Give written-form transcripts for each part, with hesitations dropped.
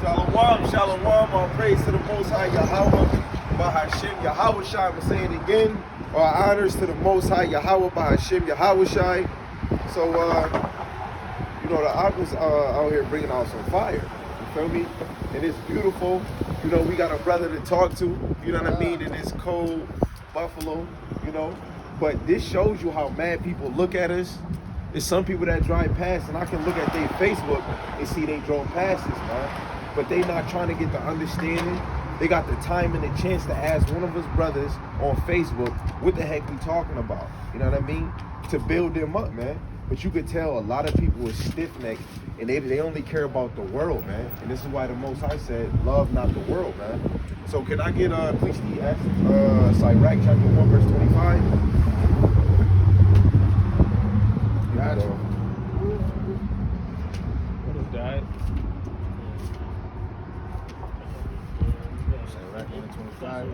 Shalom, shalom, all praise to the Most High Yahweh, Bahashem Yahweh Shai. I'm saying it again. All honors to the Most High Yahweh, Bahashem Yahweh Shai. So, you know, the Aqua's out here bringing out some fire. You feel me? And it's beautiful. You know, we got a brother to talk to. You know what I mean? In this cold Buffalo, you know. But this shows you how mad people look at us. There's some people that drive past, and I can look at their Facebook and see they drove past us, man. But they not trying to get the understanding. They got the time and the chance to ask one of his brothers on Facebook what the heck we talking about. You know what I mean? To build them up, man. But you could tell a lot of people are stiff-necked, and they only care about the world, man. And this is why the Most High said, love not the world, man. So can I get, please, IzRahLight chapter 1, verse 25? Gotcha. What is that? IzRahLight 125.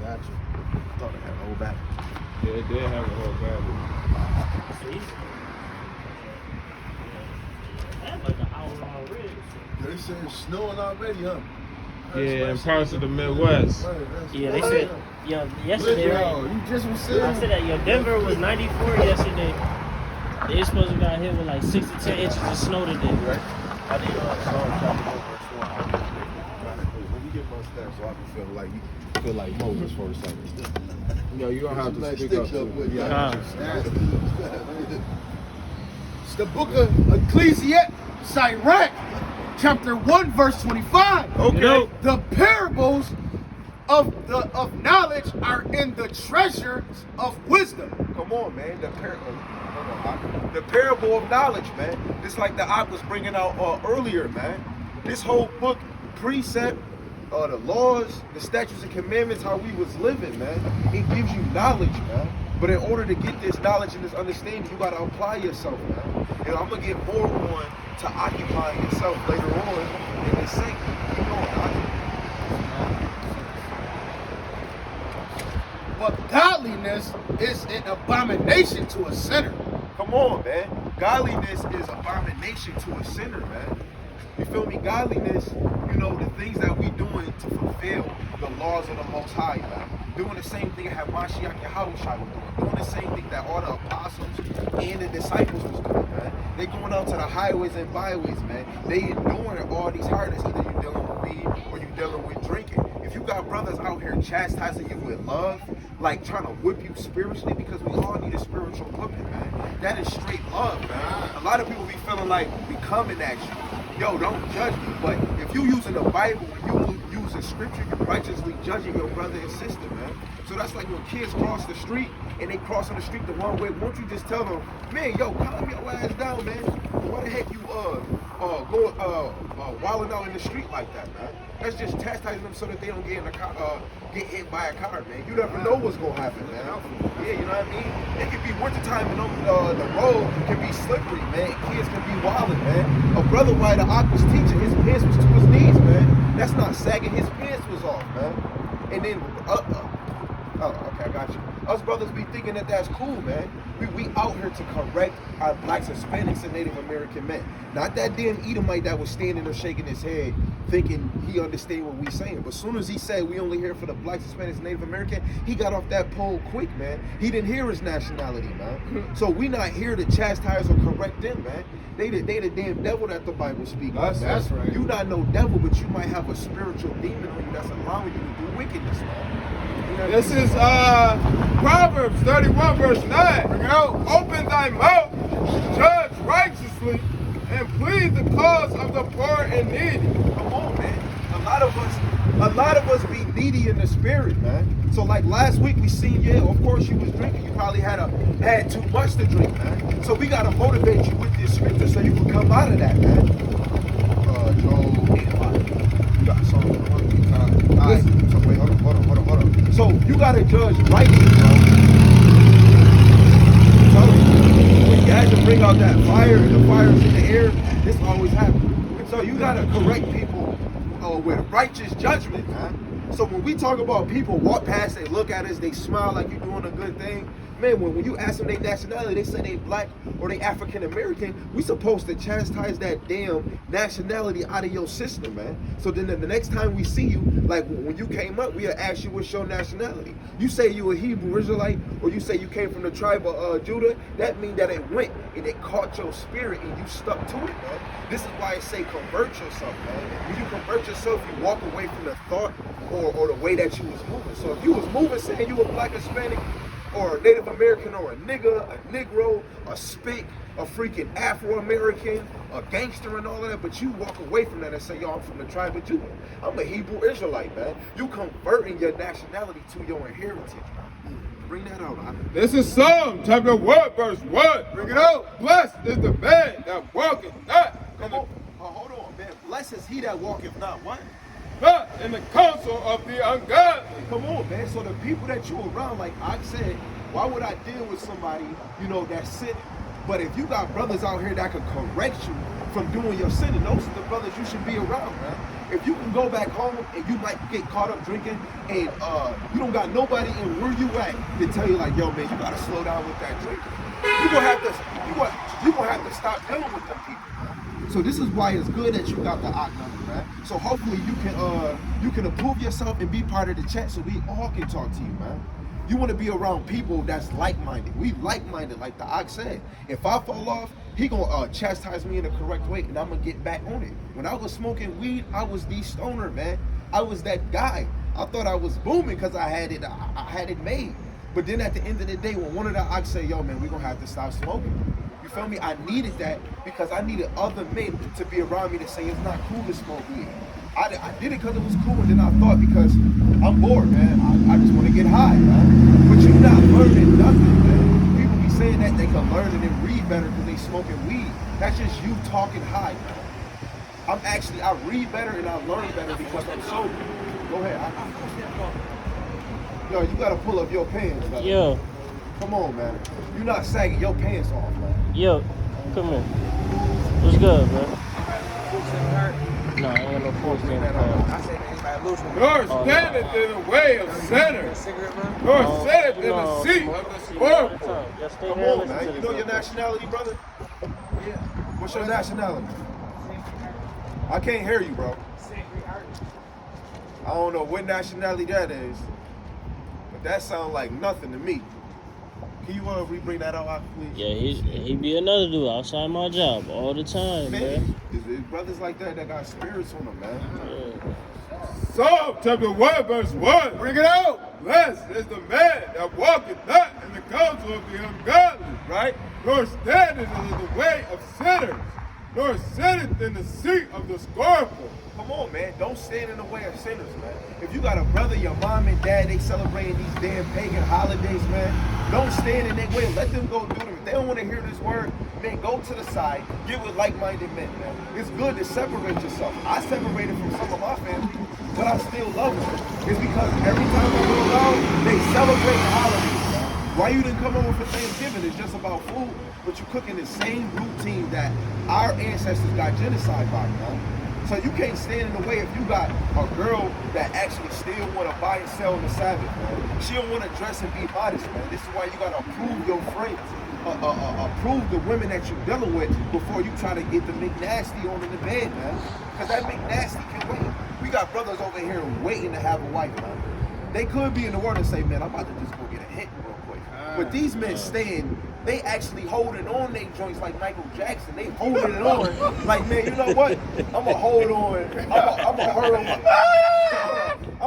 Gotcha. I thought it had a whole back. Yeah, it did have a whole battery. That's like an hour already. They said it's snowing already, huh? Yeah, in parts of the Midwest. Yeah, they said, yesterday, Yo, you just was saying. I said that, Denver was 94 yesterday. They supposed to got hit with like 6 to 10 inches of snow today. Right? I need Psalm chapter 1, verse 1. When we get my steps, so I can feel like Moses for a second. Yo, you don't have to speak up to it. It's the book of Ecclesiastes, Sirach, chapter 1, verse 25. Okay. The parables of knowledge are in the treasures of wisdom. Come on, man. The parable of knowledge, man. Just like the Ak was bringing out earlier, man. This whole book, precept, the laws, the statutes and commandments, how we was living, man. It gives you knowledge, man. But in order to get this knowledge and this understanding, you gotta apply yourself, man. And I'm gonna get more on to occupying yourself later on in this segment. Keep going, Ak. But godliness is an abomination to a sinner. Come on, man. Godliness is abomination to a sinner, man. You feel me? Godliness, you know, the things that we doing to fulfill the laws of the Most High, man. Doing the same thing that Mashiach Yahweh was doing. Doing the same thing that all the apostles and the disciples was doing, man. They going out to the highways and byways, man. They enduring all these hardships. Either you dealing with weed or you dealing with drinking. If you got brothers out here chastising you with love, like trying to whip you spiritually, because we all need a spiritual whipping, man. That is straight love, man. A lot of people be feeling like we coming at you. Yo, don't judge me. But if you using the Bible and you using scripture, you're righteously judging your brother and sister, man. So that's like when kids cross the street and they cross on the street the wrong way. Won't you just tell them, man, yo, calm your ass down, man. Why the heck you wilding out in the street like that, man? That's just chastising them so that they don't get in the car, get hit by a car, man. You never know what's gonna happen, man. Yeah, you know what I mean? It could be wintertime and the road can be slippery, man. Kids can be wilding, man. A brother while the Ak was teaching, his pants was to his knees, man. That's not sagging, his pants was off, man. And then, okay, I got you. Us brothers be thinking that that's cool, man. We out here to correct our blacks, Hispanics, and Native American men. Not that damn Edomite that was standing there shaking his head, thinking he understand what we saying. But as soon as he said we only here for the blacks, Hispanics, and Native American, he got off that pole quick, man. He didn't hear his nationality, man. So we not here to chastise or correct them, man. They the damn devil that the Bible speaks. That's right. You not no devil, but you might have a spiritual demon on you that's allowing you to do wickedness, man. You know, This is Proverbs 31, verse 9. Bring it out. Open thy mouth, judge righteously, and plead the cause of the poor and needy. Come on, man. A lot of us be needy in the spirit, man. So like last week we seen you, of course you was drinking. You probably had too much to drink, man. So we gotta motivate you with this scripture so you can come out of that, man. Joel 8:5. You got Psalm 1. Alright. So wait, hold on. So you gotta judge rightly, bro. So when you had to bring out that fire and the fire's in the air, this always happens. So you gotta correct people with righteous judgment, man. So when we talk about people walk past, they look at us, they smile like you're doing a good thing, man, when you ask them their nationality, they say they black or they African American. We supposed to chastise that damn nationality out of your system, man. So then the next time we see you, like when you came up, we'll ask you what's your nationality. You say you a Hebrew Israelite, or you say you came from the tribe of Judah, that means that it went and it caught your spirit and you stuck to it, man. This is why I say convert yourself, man. When you convert yourself, you walk away from the thought or the way that you was moving. So if you was moving saying you were black, Hispanic, or a Native American, or a nigga, a Negro, a spick, a freaking Afro-American, a gangster and all of that, but you walk away from that and say, yo, I'm from the tribe of Judah. I'm a Hebrew Israelite, man. You converting your nationality to your inheritance, man. Bring that out. This is Psalm chapter 1, verse 1. Bring it out. Blessed is the man that walketh not Come on. Hold on, man. Blessed is he that walketh not what? not in the counsel of the ungodly. Come on, man. So the people that you around, like I said, why would I deal with somebody, that's sinning? But if you got brothers out here that can correct you from doing your sinning, those are the brothers you should be around, man. If you can go back home and you might get caught up drinking and you don't got nobody in where you at to tell you like, yo, man, you gotta slow down with that drinking. You gonna have to stop dealing with them people. So this is why it's good that you got the odd number, man. So hopefully you can approve yourself and be part of the chat so we all can talk to you, man. You want to be around people that's like-minded. We like-minded, like the ox said. If I fall off, he gonna chastise me in the correct way, and I'm gonna get back on it. When I was smoking weed, I was the stoner, man. I was that guy. I thought I was booming because I had it made. But then at the end of the day, when one of the ox say, yo, man, we gonna have to stop smoking. You feel me? I needed that because I needed other men to be around me to say it's not cool to smoke weed. I did it because it was cool, and then I thought because I'm bored, man. I just want to get high, man. But you're not learning nothing, man. People be saying that they can learn and then read better because they smoking weed. That's just you talking high, man. I read better and I learn better because I'm sober. Go ahead. Yo, you gotta pull up your pants, man. Yo. Come on, man. You're not sagging your pants off, man. Yo, come here. What's good, bro? No, I ain't no force game. Nor standeth in the way of sinners, nor sitteth in the seat of the scornful. Come on, man. You know your nationality, brother? Yeah. What's your nationality? I can't hear you, bro. I don't know what nationality that is, but that sounds like nothing to me. Can you re-bring that out, please? Yeah, he be another dude outside my job all the time, man. It's brothers like that got spirits on them, man. Yeah. Psalm chapter 1, verse 1. Bring it out. Blessed is the man that walketh not in the counsel of the ungodly, Right? nor standeth in the way of sinners, nor sitteth in the seat of the scornful. Come on, man. Don't stand in the way of sinners, man. If you got a brother, your mom and dad, they celebrating these damn pagan holidays, man. Don't stand in their way. Let them go do them. If they don't want to hear this word, man, go to the side. Get with like-minded men, man. It's good to separate yourself. I separated from some of my family, but I still love them. It's because every time I go around, they celebrate the holidays, man. Why you didn't come over for Thanksgiving? It's just about food, but you're cooking the same routine that our ancestors got genocide by, man. So you can't stand in the way if you got a girl that actually still want to buy and sell on the Sabbath, man. She don't want to dress and be modest, man. This is why you got to approve your friends. Approve the women that you're dealing with before you try to get the McNasty on in the bed, man. Because that McNasty can wait. We got brothers over here waiting to have a wife, man. They could be in the world and say, man, I'm about to just go get a hit real quick. But these men staying, they actually holding on their joints like Michael Jackson. They holding it on. Like, man, you know what? I'm going to hold on. I'm going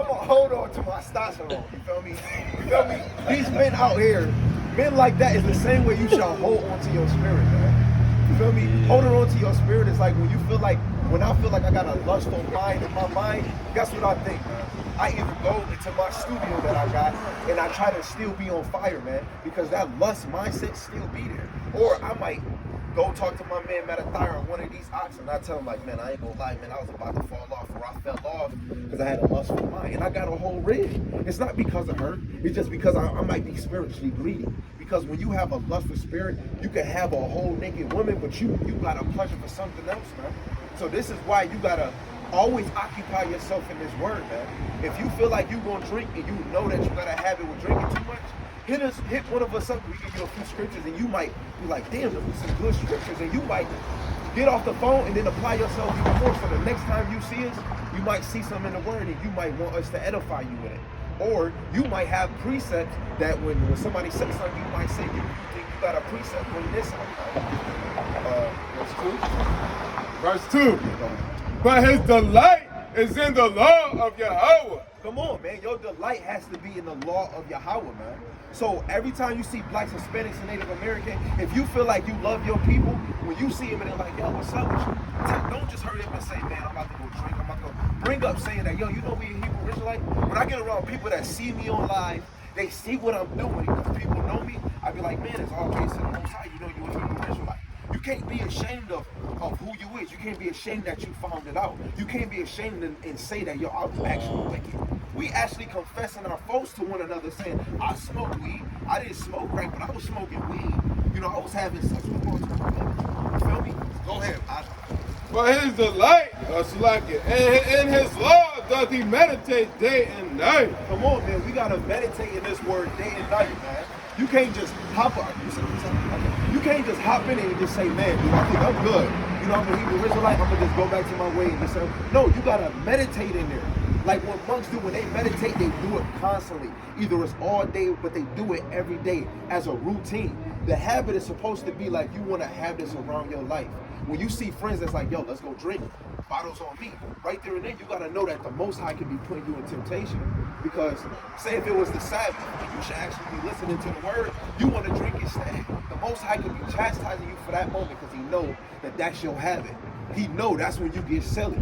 to hold on to my testosterone. You feel me? You feel me? These men out here, men like that is the same way you should hold on to your spirit, man. You feel me? Holding on to your spirit is like when I feel like I got a lustful mind in my mind, guess what I think, man? I either go into my studio that I got and I try to still be on fire, man, because that lust mindset still be there. Or I might go talk to my man Matathyra on one of these ox and I tell him like, man, I ain't gonna lie, man, I was about to fall off or I fell off because I had a lustful mind and I got a whole rig. It's not because of her, it's just because I might be spiritually bleeding. Because when you have a lustful spirit, you can have a whole naked woman, but you got a pleasure for something else, man. So this is why you gotta always occupy yourself in this word, man. If you feel like you're gonna drink and you know that you got a habit with drinking too much, hit one of us up. We give you a few scriptures, and you might be like, damn, those are some good scriptures, and you might get off the phone and then apply yourself even more. So the next time you see us, you might see something in the word, and you might want us to edify you with it. Or you might have precepts that when somebody says something, you might say, you think you got a precept on this Verse 2. But his delight is in the law of Yahweh. Come on, man. Your delight has to be in the law of Yahweh, man. So every time you see blacks, Hispanics, and Native American, if you feel like you love your people, when you see them and they're like, yo, what's up with you? Don't just hurry up and say, man, I'm about to go drink. I'm about to go bring up saying that, yo, you know we Hebrew Israelite? When I get around people that see me on live, they see what I'm doing because people know me, I be like, man, it's all praise to the Most High. You know you a Hebrew Israelite. You can't be ashamed of who you is. You can't be ashamed that you found it out. You can't be ashamed and say that, yo, I was actually wicked. We actually confessing our faults to one another, saying, I smoked weed. I didn't smoke crack, but I was smoking weed. You know, I was having sex with multiple women. You feel me? Go ahead. But his delight, in his law does he meditate day and night. Come on, man. We got to meditate in this word day and night, man. You can't just hop up. You can't just hop in and just say, man, dude, I think I'm good. You know, I'm a Hebrew Israelite. I'm going to just go back to my way and just say, no, you got to meditate in there. Like what monks do when they meditate, they do it constantly. Either it's all day, but they do it every day as a routine. The habit is supposed to be like you want to have this around your life. When you see friends that's like, yo, let's go drink, bottles on me. Right there and then, you got to know that the Most High can be putting you in temptation. Because say if it was the Sabbath, and you should actually be listening to the word, you want to drink instead. The Most High can be chastising you for that moment because he know that that's your habit. He know that's when you get silly.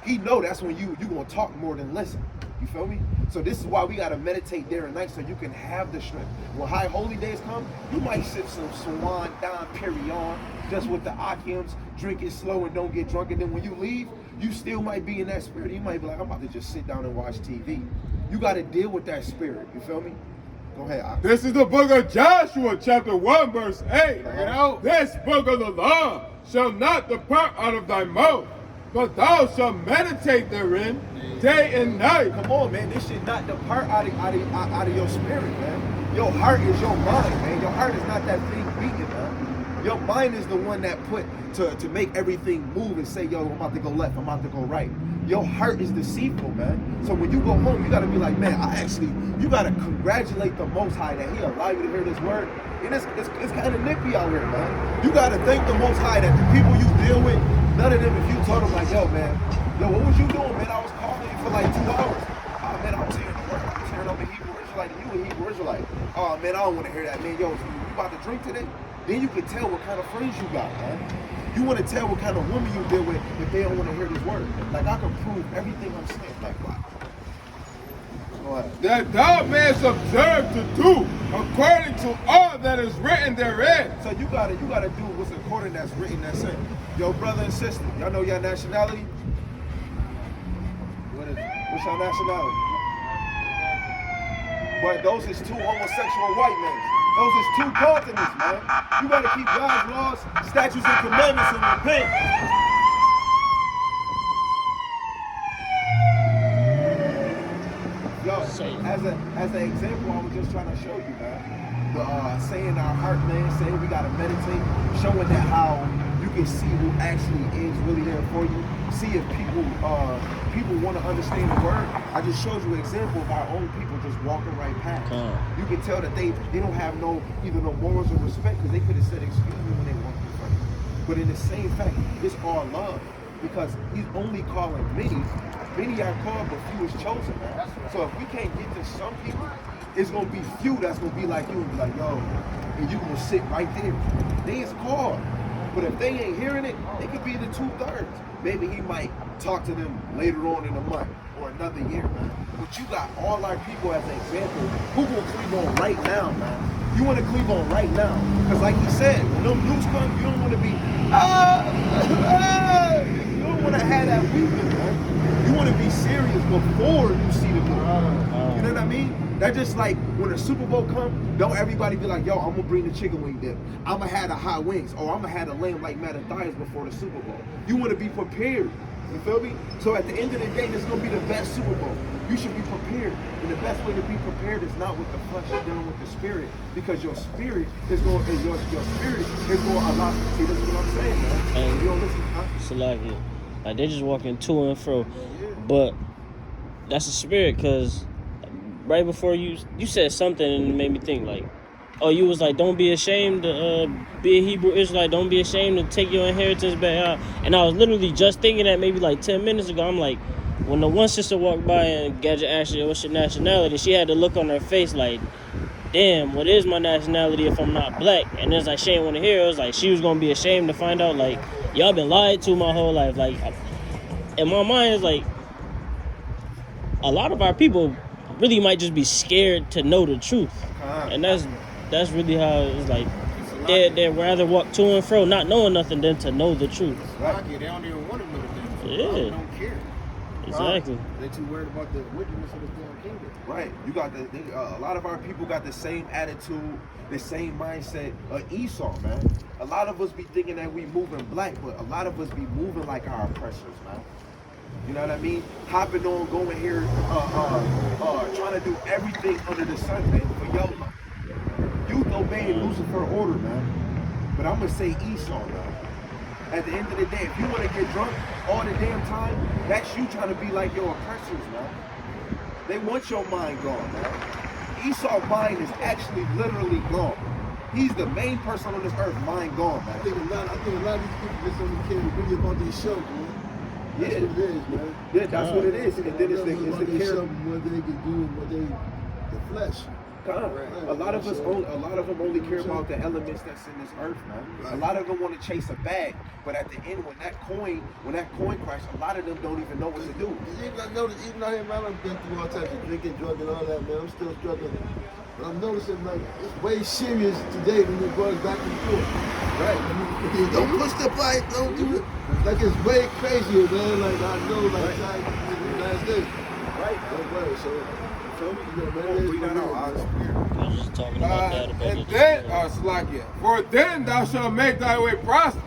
He know that's when you gonna talk more than listen. You feel me? So this is why we gotta meditate day and night so you can have the strength. When high holy days come, you might sip some Swan, Don Perignon, just with the Akims, drink it slow and don't get drunk. And then when you leave, you still might be in that spirit. You might be like, I'm about to just sit down and watch TV. You gotta deal with that spirit. You feel me? Go ahead, Akim. This is the book of Joshua, chapter 1, verse 8. You know, this book of the law shall not depart out of thy mouth, but thou shalt meditate therein day and night. Come on, man. This should not depart out of your spirit, man. Your heart is your mind, man. Your heart is not that thing beating, man. Your mind is the one that put to make everything move and say, yo, I'm about to go left, I'm about to go right. Your heart is deceitful, man. So when you go home, you got to be like, man, you got to congratulate the Most High that he allowed you to hear this word. And it's kind of nippy out here, man. You got to thank the Most High that the people you deal with, none of them, if you told them like, yo, man, what was you doing, man? I was calling you for like 2 hours. Oh, man, I was hearing the word. I was hearing I'm a Hebrew Israelite and you a Hebrew Israelite. Oh, man, I don't want to hear that, man. Yo, so you about to drink today? Then you can tell what kind of friends you got, man. You want to tell what kind of woman you deal with if they don't want to hear this word. Like, I can prove everything I'm saying. Like, what? Go ahead. That thou mayest observe to do according to all that is written therein. So you gotta do what's according that's written, that's it. Yo, brother and sister, y'all know your nationality? What is it? What's your nationality? But those is 2 homosexual white men. Those is 2 continents, man. You gotta keep God's laws, statutes, and commandments and repent. Yo, as an example, I was just trying to show you, man. The saying our heart, man, saying we gotta meditate, showing that how you can see who actually is really there for you. See if people want to understand the word. I just showed you an example of our own people just walking right past. You can tell that they don't have either no morals or respect because they could have said excuse me when they walked in front of you. But in the same fact, it's all love because he's only calling many. Many are called, but few is chosen, man. So if we can't get to some people, it's gonna be few that's gonna be like you and be like, yo, and you gonna sit right there. They is called. But if they ain't hearing it, they could be the 2/3. Maybe he might talk to them later on in a month or another year, man. But you got all our people as an example. Who gonna cleave on right now, man? You want to cleave on right now. Because like he said, when them news come, you don't want to be, you don't want to have that weeping, man. You want to be serious before you see the movie. You know what I mean? That's just like when the Super Bowl come, don't everybody be like, yo, I'm gonna bring the chicken wing dip. I'm gonna have the hot wings, or I'm gonna have the lamb like Mattathias before the Super Bowl. You wanna be prepared You feel me? So at the end of the day, this is gonna be the best Super Bowl. You should be prepared. And the best way to be prepared is not with the flesh, you're dealing with the spirit. Because your spirit is going your spirit is going to allow. See, this is what I'm saying, man. And you don't listen, huh? Salaki. Like they just walking to and fro. But that's the spirit, because right before you said something and it made me think like, oh, you was like, don't be ashamed to be a Hebrew Israelite. Don't be ashamed to take your inheritance back out. And I was literally just thinking that maybe like 10 minutes ago. I'm like, when the one sister walked by and Gadget asked her, what's your nationality? She had to look on her face like, damn, what is my nationality if I'm not black? And it's like, she didn't want to hear it. It was like, she was going to be ashamed to find out, like, y'all been lied to my whole life. Like, in my mind, it's like, a lot of our people really might just be scared to know the truth. And that's really how it's like, they'd rather walk to and fro not knowing nothing than to know the truth. Right. They don't even want to know the things. Yeah. They don't care. Exactly. They're too worried about the wickedness of this damn kingdom. Right. You got a lot of our people got the same attitude, the same mindset of Esau, man. A lot of us be thinking that we moving black, but a lot of us be moving like our oppressors, man. You know what I mean? Hopping on, going here, trying to do everything under the sun, man, for YOLO. You obeying Lucifer order, man. But I'm gonna say Esau, man. At the end of the day, if you want to get drunk all the damn time, that's you trying to be like your oppressors, man. They want your mind gone, man. Esau's mind is actually literally gone. He's the main person on this earth, mind gone, man. I think a lot of these people just don't care really about these shows, man. That's what it is, man. Yeah, that's what it is. And then it's the care. What they can do and what the flesh. A lot of them only care about the elements that's in this earth, man. A lot of them want to chase a bag, but at the end, when that coin crashes, a lot of them don't even know what to do. I noticed, even out here, man, I've been through all types of drinking, drug, and all that, man. I'm still struggling. But I'm noticing, like, it's way serious today when it goes back and forth. Right. I mean, don't push the bike, don't do it. Like, it's way crazier, man. Like, I know, like, last day. Right. So, we got our eyes clear. I was just talking about that. And then, Salakia, for then thou shalt make thy way prosperous,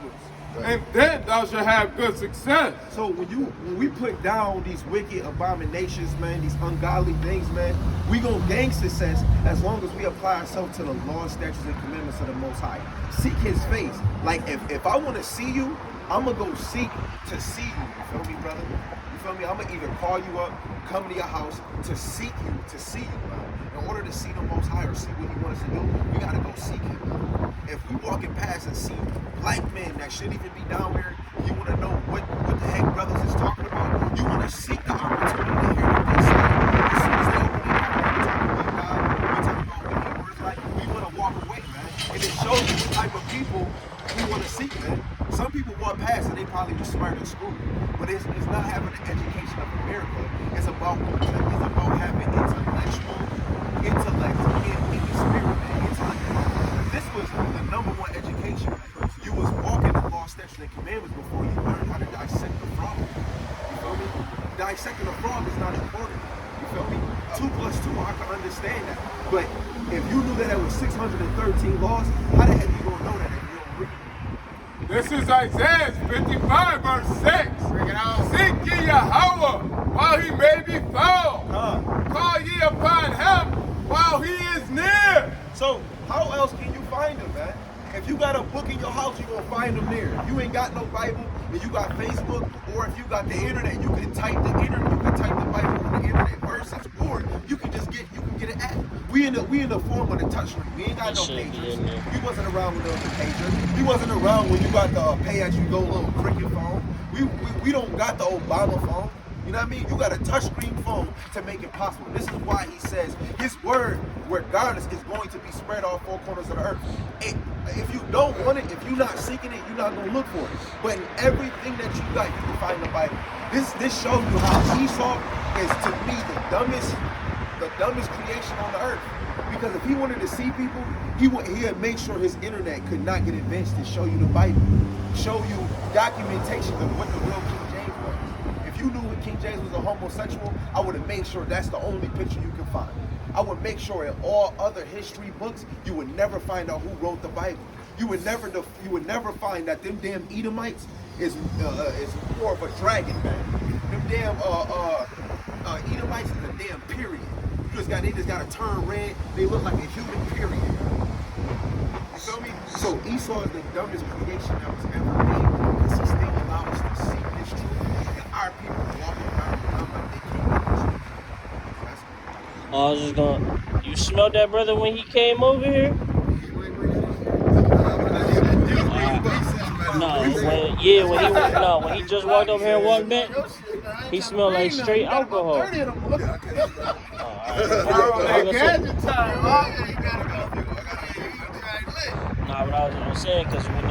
and then thou shalt have good success. So when we put down these wicked abominations, man, these ungodly things, man, we gonna gain success as long as we apply ourselves to the law, statutes, and commandments of the Most High. Seek His face. Like if I want to see you, I'm gonna go seek to see you. You feel me, brother? You feel me? I'm gonna either call you up, come to your house to seek you, to see you, man. In order to see the Most High or see what He wants us to do, we gotta go seek Him. If we walking past and see black men that shouldn't even be down here, you wanna know what the heck brothers is talking about, you wanna seek the opportunity to hear what they say. As soon as they open their mouth, we talk about God, we talk about wicked words, like we wanna walk away, man. And it shows you the type of people we wanna seek, man. Some people walk past and they probably were smart in school, but it's not having the education of America. It's about having intellect in the spirit, man. Intellect. This was the number one education. You was walking the law, statutes, and commandments before you learned how to dissect the frog. You feel me? Dissecting the frog is not important. You feel me? 2 + 2, I can understand that. But if you knew that there was 613 laws, how the heck you gonna know that if you don't read? This is Isaiah 55, verse 6. Bring it out. Seek ye Yahweh while He may be found. Call ye upon Him while He is near. So how else can you find Him, man? If you got a book in your house, you're gonna find Him there. If you ain't got no Bible and you got Facebook, or if you got the internet, you can type the Bible on the internet verses, or you can get an app. We in the form of the touchscreen. We ain't got no pages. You wasn't around with the pager. You wasn't around when you got the pay-as-you-go little cricket phone. We don't got the Obama phone. You know what I mean? You got a touchscreen phone to make it possible. This is why He says His word, regardless, is going to be spread all 4 corners of the earth. If you don't want it, if you're not seeking it, you're not going to look for it. But in everything that you got, you can find the Bible. This shows you how Esau is, to me, the dumbest creation on the earth. Because if he wanted to see people, he'd make sure his internet could not get advanced to show you the Bible, show you documentation of what the real King James was. If you knew King James was a homosexual, I would have made sure that's the only picture you can find. I would make sure in all other history books, you would never find out who wrote the Bible. You would never find that them damn Edomites is more of a dragon, man. Them damn Edomites is a damn period. They just gotta turn red. They look like a human period. You feel me? So Esau is the dumbest creation that was ever made because he still allows us to see this truth. And our people walking around like they can't get the truth. I was just going. You smelled that brother when he came over here? When he just walked over here and walked back, he smelled like straight alcohol. Nah, but I was gonna say, because when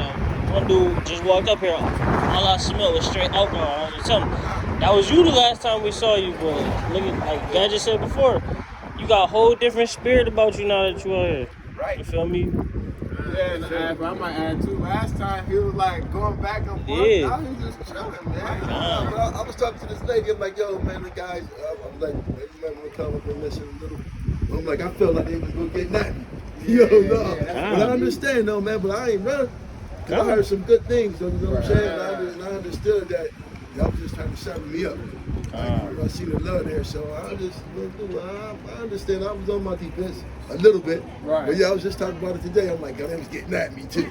one dude just walked up here, all I smelled was straight alcohol. I was telling him, that was you the last time we saw you, bro. Look at, like Gadget said before, you got a whole different spirit about you now that you are here. Right. You feel me? Yeah, but I might add too. Last time he was like going back and forth. Yeah. Now he's just chilling, man. I was talking to this lady. I'm like, yo, man, the guys. I'm like, maybe you might want to come up and listen a little. I'm like, I felt like they was gonna get at me. Yo, no. But I understand though, man. But I ain't run. Cause I heard some good things. You know what I'm saying? And I understood that y'all was just trying to shut me up. I see the love there, so I understand. I was on my defense a little bit, right? But yeah, I was just talking about it today. I'm like, God, they was getting at me too.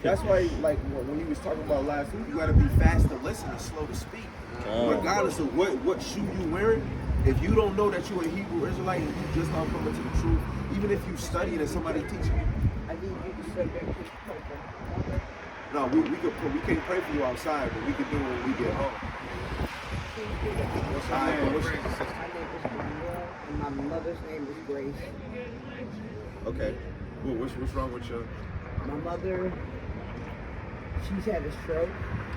That's why, like when he was talking about last week, you gotta be fast to listen and slow to speak. Regardless of what shoe you wearing, if you don't know that you're a Hebrew Israelite and you just not coming to the truth, even if you study it and somebody teaching you. No, we can't pray for you outside, but we can do it when we get home. My name is Manuel, and my mother's name is Grace. Okay. Well, what's wrong with you? My mother, she's had a stroke.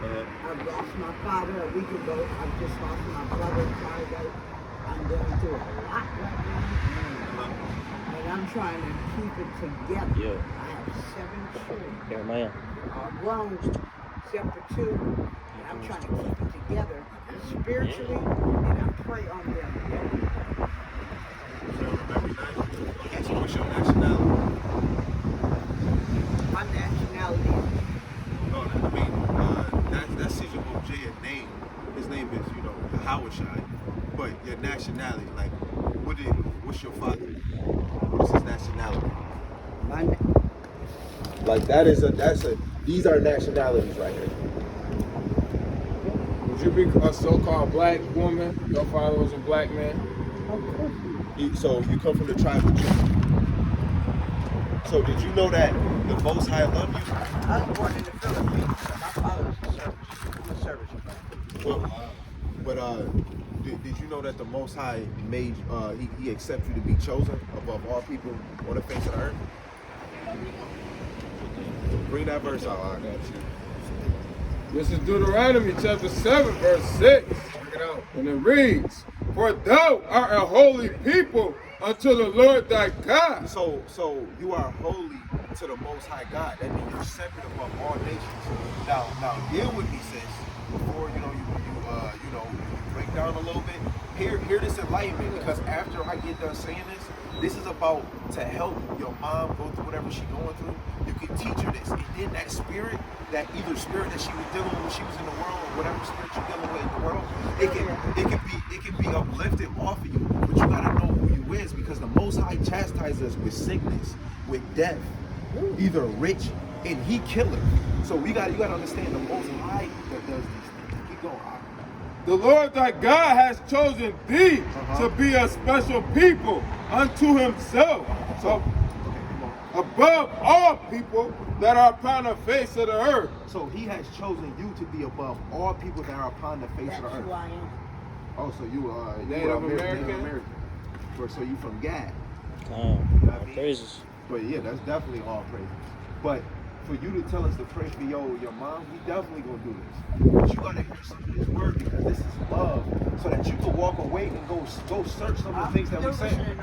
I've lost my father a week ago. I've just lost my brother Friday. I'm going through a lot right now. And I'm trying to keep it together. Yeah. I have 7 children. Jeremiah. Grown, except for 2. And I'm trying to keep it together spiritually, and I pray on them. What's your nationality? My nationality. No, I mean, that's Caesar Bojay's name. His name is, Hawashai. But your nationality, like, what's your father? What is his nationality? Like these are nationalities right here. Would you be a so-called black woman? Your father was a black man? So you come from the tribe of Judah. So did you know that the Most High loved you? I was born in the Philippines. My father was a service. I'm a service. But did you know that the Most High made he accepted you to be chosen above all people on the face of the earth? Bring that verse out. I got you. This is Deuteronomy chapter 7, verse 6. Check it out. And it reads, "For thou art a holy people unto the Lord thy God." So you are holy to the Most High God. That means you're separate above all nations. Now deal with me, sis. Before you break down a little bit. Hear this enlightenment, because after I get done saying this is about to help your mom go through whatever she's going through. You can teach her this, and then that spirit, that either spirit that she was dealing with when she was in the world, or whatever spirit you're dealing with in the world, it can be uplifted off of you. But you gotta know who you is, because the Most High chastises us with sickness, with death, either rich, and He killeth. So you gotta understand the Most High that does these things. Keep going. The Lord thy God has chosen thee to be a special people unto himself. So above all people that are upon the face of the earth. So He has chosen you to be above all people that are upon the face of the That's earth. who I am. Oh, so you are Native American? Native American. So you from Gad. All praises. But yeah, that's definitely all praise. But for you to tell us to pray for your mom, we definitely gonna do this. But you gotta hear some of this word, because this is love, so that you can walk away and go search some of the things that we say. Over there.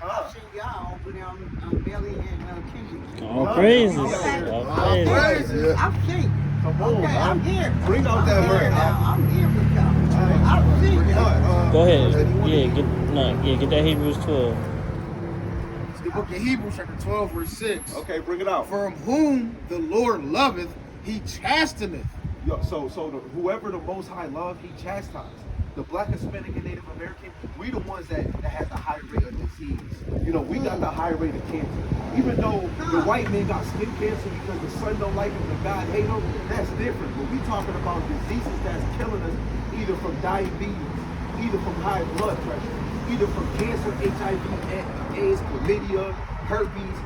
I've seen y'all over there on Belly and Kensington. All praises. Okay. All praises. I've seen. Come on, Okay, I'm here. Bring out that word. I'm here with y'all. I've seen y'all. Go ahead. Get that Hebrews 12. book of Hebrews, chapter 12, verse 6. Okay, bring it out. From whom the Lord loveth, he chasteneth. Yo, so whoever the Most High love, he chastised. The Black, Hispanic, and Native American, we the ones that has the high rate of disease. You know, we got the high rate of cancer. Even though the white man got skin cancer because the sun don't like him and God hate him, that's different. But we talking about diseases that's killing us, either from diabetes, either from high blood pressure, either from cancer, HIV, AIDS, chlamydia, herpes.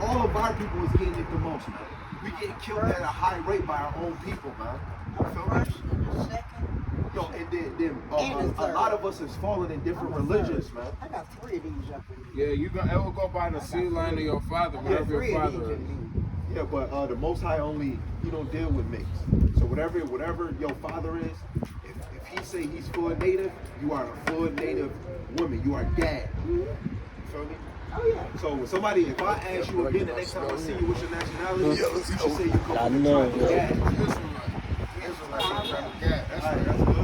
All of our people is getting it the most, man. We get killed at a high rate by our own people, man. You feel me? Yo, and then a lot of us is falling in different religions, man. I got 3 of these up in here. Yeah, you gonna ever go by the seed line of your father, wherever your father is. Yeah, but the Most High only, he don't deal with mix. So whatever your father is, if he say he's full native, you are a full native woman. You are dad. You feel me? Oh yeah. So when somebody, if I ask you again the next time I see you, what's your nationality? You should say you come I from the know. tribe of Gad. That's All right, right. that's good.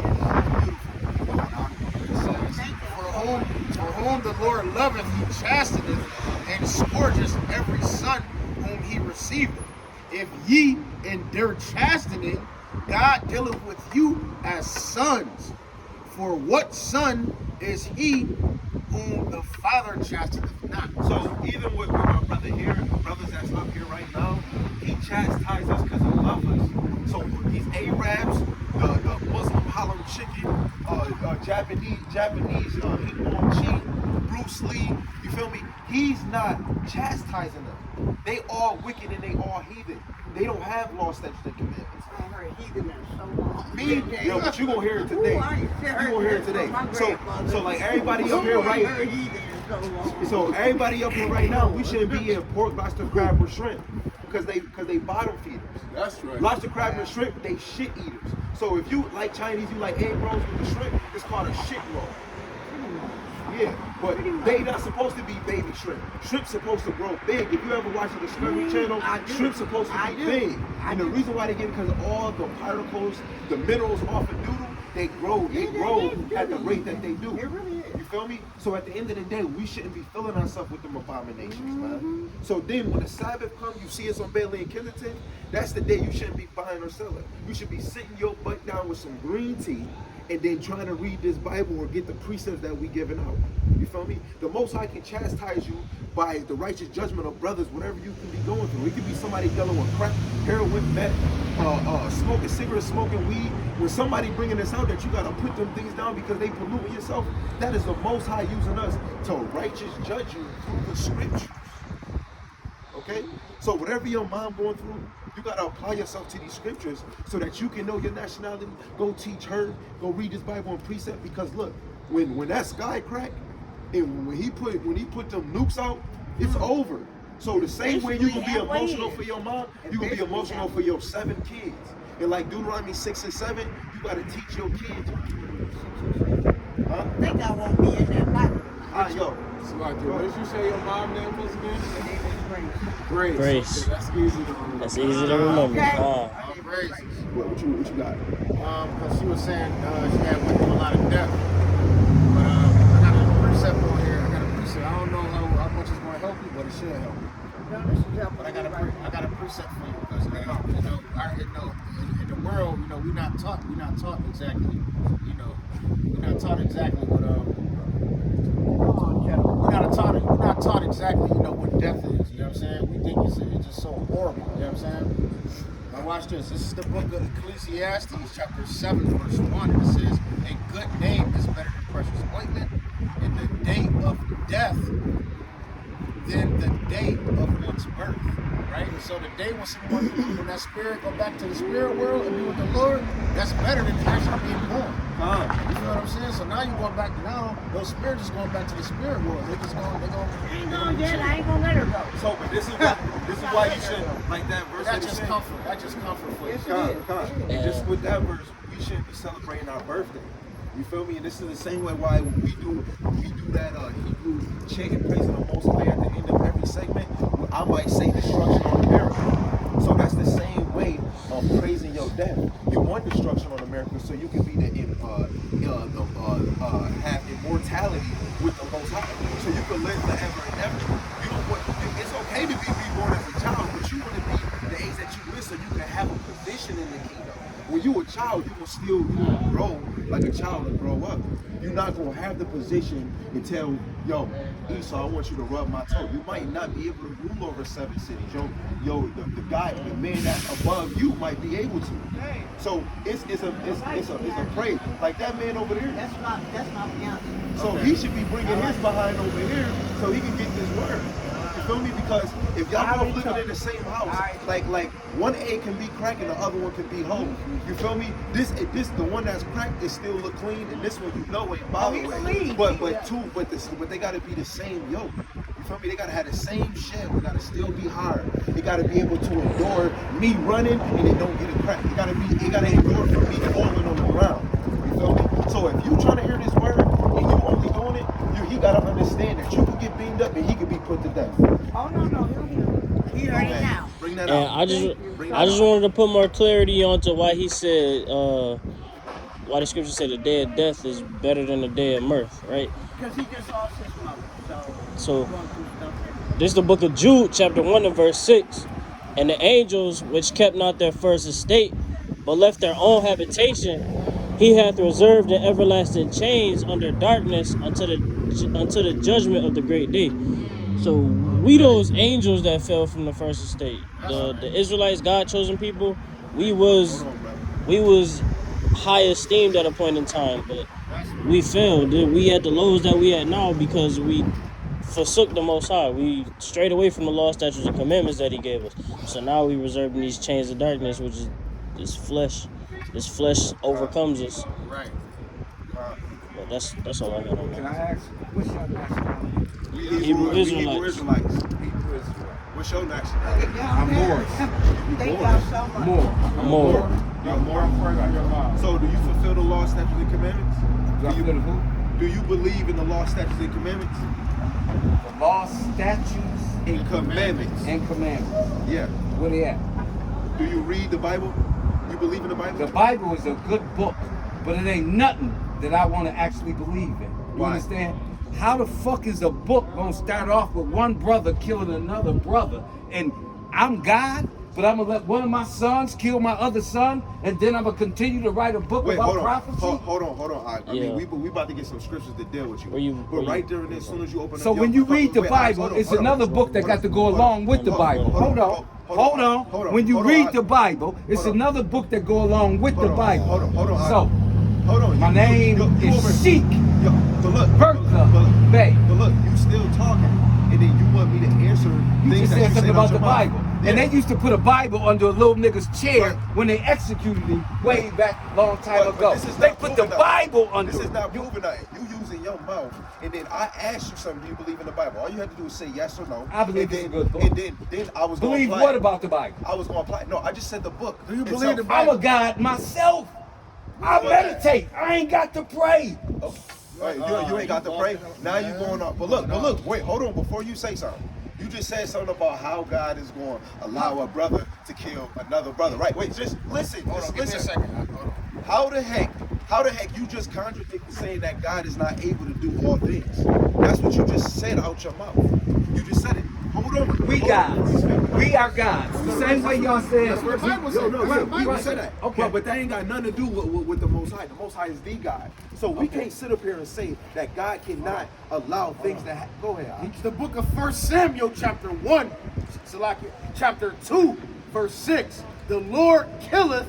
For whom the Lord loveth, he chasteneth, and scourges every son whom he receiveth. If ye endure chastening, God dealeth with you as sons. For what son is he whom the Father chasteneth not? So even with my brother here, brothers that's up here right now, he chastises us because he loves us. So these Arabs, the Muslim Harlem chicken, Japanese Ippo Chi, Bruce Lee, you feel me? He's not chastising them. They all wicked and they all heathen. They don't have law, statutes, and commandments. I heard heathen in so long. Yo, but you gonna hear it today. You gonna hear it today. So like everybody up here right. So everybody up here right now, we shouldn't be eating pork, lobster, crab, or shrimp because they bottom feeders. That's right. Lobster, crab, and shrimp, they shit eaters. So if you like Chinese, you like egg rolls with the shrimp, it's called a shit roll. Yeah, but they not supposed to be baby shrimp. Shrimp's supposed to grow big. If you ever watch the Discovery Channel, shrimp's supposed to be big. And the reason why they get it because of all the particles, the minerals off of noodle, they grow at the rate that they do. It really is. You feel me? So at the end of the day, we shouldn't be filling ourselves with them abominations, man. So then when the Sabbath comes, you see us on Bailey and Kennington, that's the day you shouldn't be buying or selling. You should be sitting your butt down with some green tea and then trying to read this Bible or get the precepts that we giving out. You feel me? The Most High can chastise you by the righteous judgment of brothers, whatever you can be going through. It could be somebody dealing with crack, heroin, meth, smoking cigarettes, smoking weed. When somebody bringing this out that you gotta put them things down because they polluting yourself, that is the Most High using us to righteous judge you through the scriptures. Okay? So whatever your mom going through, you gotta apply yourself to these scriptures so that you can know your nationality. Go teach her, go read this Bible on precept. Because look, when that sky crack, and when he put them nukes out, it's over. So the same way you can be emotional for your mom, you can be emotional for your 7 kids. And like Deuteronomy 6 and 7, you gotta teach your kids. I think I won't be in that Bible. Yo. What did you say your mom name was again? Her name is Grace. Grace. Grace. Okay, that's easy to remember. That's easy to remember. Okay. Grace. What you got? Because she was saying she had went through a lot of death. But I got a precept on here. I don't know how much it's going to help you, but it should help you. No, this is helping But I me right got a precept for you because in the world, we're not taught exactly, we're not taught exactly what Come on, Joe. we're not taught exactly, what death is. You know what I'm saying? We think it's just so horrible. You know what I'm saying? Now watch this. This is the book of Ecclesiastes, chapter 7, verse 1. And it says, "A good name is better than precious ointment, and the day of death than the day of one's birth." Right? And so the day when that spirit go back to the spirit world and be with the Lord, that's better than actually being born. You know what I'm saying? So now you're going back those spirits is going back to the spirit world. They're going I ain't going yet. I ain't gonna let her go. So but this is why you should like that verse. That's just comfort. That's just comfort for you. And just with that verse, we shouldn't be celebrating our birthday. You feel me? And this is the same way why we do that Hebrew chant and praise of the Most High at the end of every segment. I might say destruction on America. So that's the same way of praising your death. You want destruction on America so you can be have immortality with the Most High. So you can live forever and ever. You don't want when you a child, you gonna grow like a child and grow up. You're not gonna have the position and tell, yo, Esau, I want you to rub my toe. You might not be able to rule over 7 cities. The man that's above you might be able to. So it's a praise. Like that man over there. That's my fiance. So he should be bringing his behind over here so he can get this word. You feel me? Because if y'all both living in the same house, like one egg can be cracked and the other one can be whole. You feel me? This the one that's cracked is still look clean, and this one ain't bothered with. But they gotta be the same yoke. You feel me? They gotta have the same shell. They gotta still be hard. They gotta be able to endure me running and it don't get a crack. It gotta endure for me falling on the ground. You feel me? So if you trying to hear this word and you only doing it, he gotta understand that you can get beamed up and he can be put to death. Oh no, he already now. Bring that And out. I just wanted to put more clarity onto why he said, why the scripture said the day of death is better than the day of mirth, right? Because he just lost his mother. So Going through stuff. this is the book of Jude, chapter 1 and verse 6. And the angels which kept not their first estate, but left their own habitation, he hath reserved in everlasting chains under darkness until the judgment of the great day. So we those angels that fell from the first estate, the Israelites, God chosen people, we was high esteemed at a point in time, but we failed. We at the lows that we at now because we forsook the Most High. We strayed away from the law, statutes, and commandments that He gave us. So now we reserving these chains of darkness, which is this flesh. This flesh overcomes us. Right. But that's all I got on Can that. I ask, what's your nationality? Hebrew We Israelites. Hebrew Israel. What's your nationality? I'm Moorish. Thank y'all so much. More. You're more afraid of your mom. So do you fulfill the law, statutes, and commandments? Do I feel the who? Do you believe in the law, statutes, and commandments? The law, statutes, And commandments. and commandments. Yeah. Where they at? Do you read the Bible? You believe in the Bible? The Bible is a good book, but it ain't nothing that I want to actually believe in. You Why? understand? How the fuck is a book gonna start off with one brother killing another brother, and I'm God, but I'm gonna let one of my sons kill my other son, and then I'm gonna continue to write a book Wait, about hold on. prophecy? Hold on. I Yeah. mean, we about to get some scriptures to deal with you. Where you- but where right you- there and then, as soon as you open So up when you read the Bible, hold on, it's hold on. another book that got to go along with the Bible. Hold on. When you read the Bible, it's Hold on. another book that go along with the Bible. Hold on. So Hold on. my name is Sheik Yo, but look, Bertha Bay. But look, you still talking, and then you want me to answer You things just that said something out about your the mouth. Bible. Yeah. And they used to put a Bible under a little nigga's chair Right. when they executed him way back long time But ago. this is They not put the proving nothing. Bible under This is it. not proving nothing. You using your mouth, and then I asked you something. Do you believe in the Bible? All you had to do is say yes or no. I believe and it's then, a good book. And then I was Believe gonna apply what it. about the Bible? I was gonna apply. No, I just said the book. Do you And believe so- the Bible? I'm a God myself. I meditate. I ain't got to pray. Oh, all right, you ain't got to pray. Now you going up. But look, wait, hold on. Before you say something, you just said something about how God is going to allow a brother to kill another brother. Right? Wait, just listen. Hold Just on, give me a listen. second. Hold on. How the heck you just contradicted saying that God is not able to do all things? That's what you just said out your mouth. You just said it. Hold on. We Hold on. gods. We are gods. The same way y'all said. That's what the Bible says. No, That's what the we Bible said says. that. Okay. But that ain't got nothing to do with the Most High. The Most High is the God. So we can't sit up here and say that God cannot allow things to happen. Go ahead. It's the book of 1 Samuel, chapter 1, Salakia, chapter 2, verse 6. The Lord killeth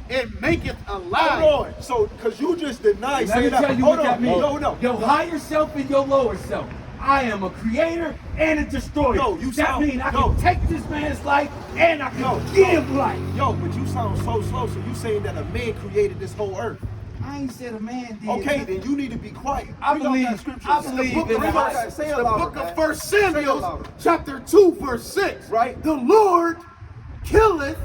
and maketh alive. Hold on. So, because you just denied Let me saying that. tell you Hold what that on. means. No. Your higher self and your lower self. I am a creator and a destroyer. No, you that sound- means I no. can take this man's life and I can No. give life. Yo, but you sound so slow. So you saying that a man created this whole earth? I ain't said a man did. Okay, nothing. then you need to be quiet. I Read all believe- that scripture. I It's the believe book in of the First- high- Say it The louder, book man. of 1 Say it Samuel, louder. chapter 2, verse 6. Right. The Lord killeth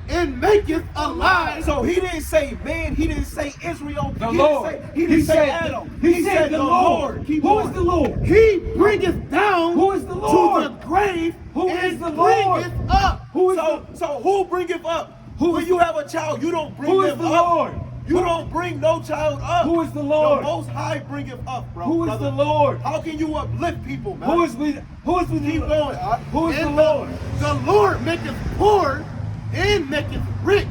and maketh alive. So he didn't say man. He didn't say Israel. The he Lord. Didn't say, he didn't say Adam. He said the Lord. Keep Who going. is the Lord? He bringeth down Who is the Lord? to the grave Who is and the Lord? bringeth up. Who is So who bringeth up? Who When is- you have a child, you don't bring Who is them the up. Lord? You don't bring no child up. Who is the Lord? The Most High bringeth up, bro. Who is brother. the Lord? How can you uplift people, man? Who is with Keep going. Who is the And Lord? The Lord maketh poor and maketh rich.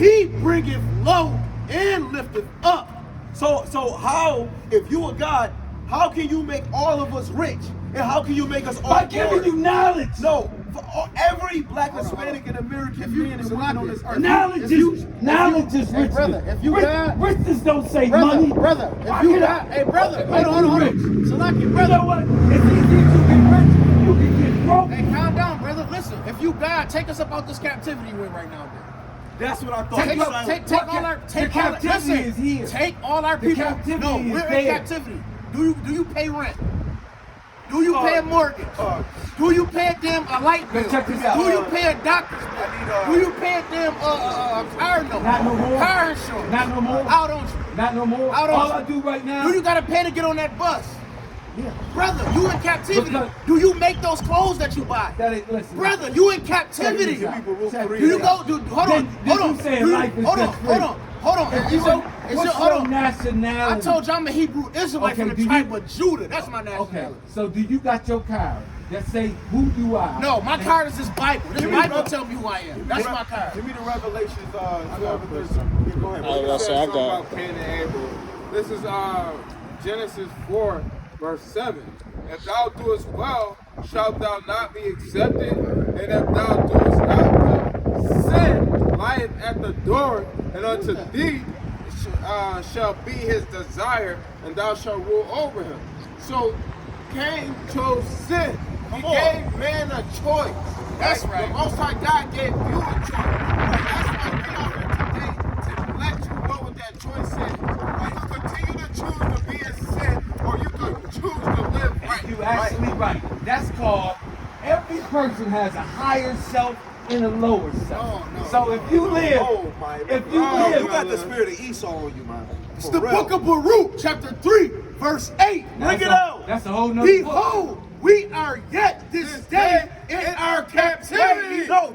He bringeth low and lifteth up. So how, if you are God, how can you make all of us rich? And how can you make us all By giving you knowledge. No, for every black, Hispanic, and American man and woman on this earth. Knowledge is Hey, rich. brother, if you got, Riches don't say brother, money. brother, if you got, hey, brother, hold on. Salaki, You brother. know what? It's easy to be rich. You can get broke. Hey, calm down, brother. Listen, if you God, take us about this captivity we're in right now, then. That's what I thought. Take all our, take all our, captivity listen, is here. take all our The people. captivity No, is we're in there. captivity. Do you pay rent? Do you pay a mortgage? Do you pay a damn light bill? check this out. Do you pay a doctor's bill? Do you pay a damn car note? Not no more. Car insurance? Not no more. Out on you. Not no more. Out on All you. I do right now. Do you gotta pay to get on that bus? Yeah. Brother, you in captivity. Because- Do you make those clothes that you buy? That ain't, listen. Brother, you in captivity. Check this out. Do you go? Hold on. Hold on. You saying Do you- life is hold on. just Hold free. on. Hold on. What's Hold your on. nationality? I told you I'm a Hebrew Israelite Okay, from do the you- tribe of Judah. That's my Okay, nationality. so do you got your card that say who you are? No, my card is this Bible. This Give me Bible the- tell me who I am. That's my card. Give me the Revelations 12 and 13. Yeah, go ahead. I was gonna say, I Something got. about Cain and Abel. This is Genesis 4, verse 7. If thou doest well, shalt thou not be accepted, and if thou doest not well, sin lieth at the door, and unto thee shall be his desire, and thou shalt rule over him. So Cain chose sin. He gave man a choice. That's right. The Most High God gave you a choice. That's why we are here today, to let you know what that choice is. You can continue to choose to be in sin, or you can choose to live right. You actually right. That's called every person has a higher self and a lower self. No. So if you live, Oh my if you God. live, You got the spirit of Esau on you, man. It's the book of Baruch, chapter 3, verse 8. Bring it out. That's a whole nother book. Behold, we are yet this day in our captivity. No.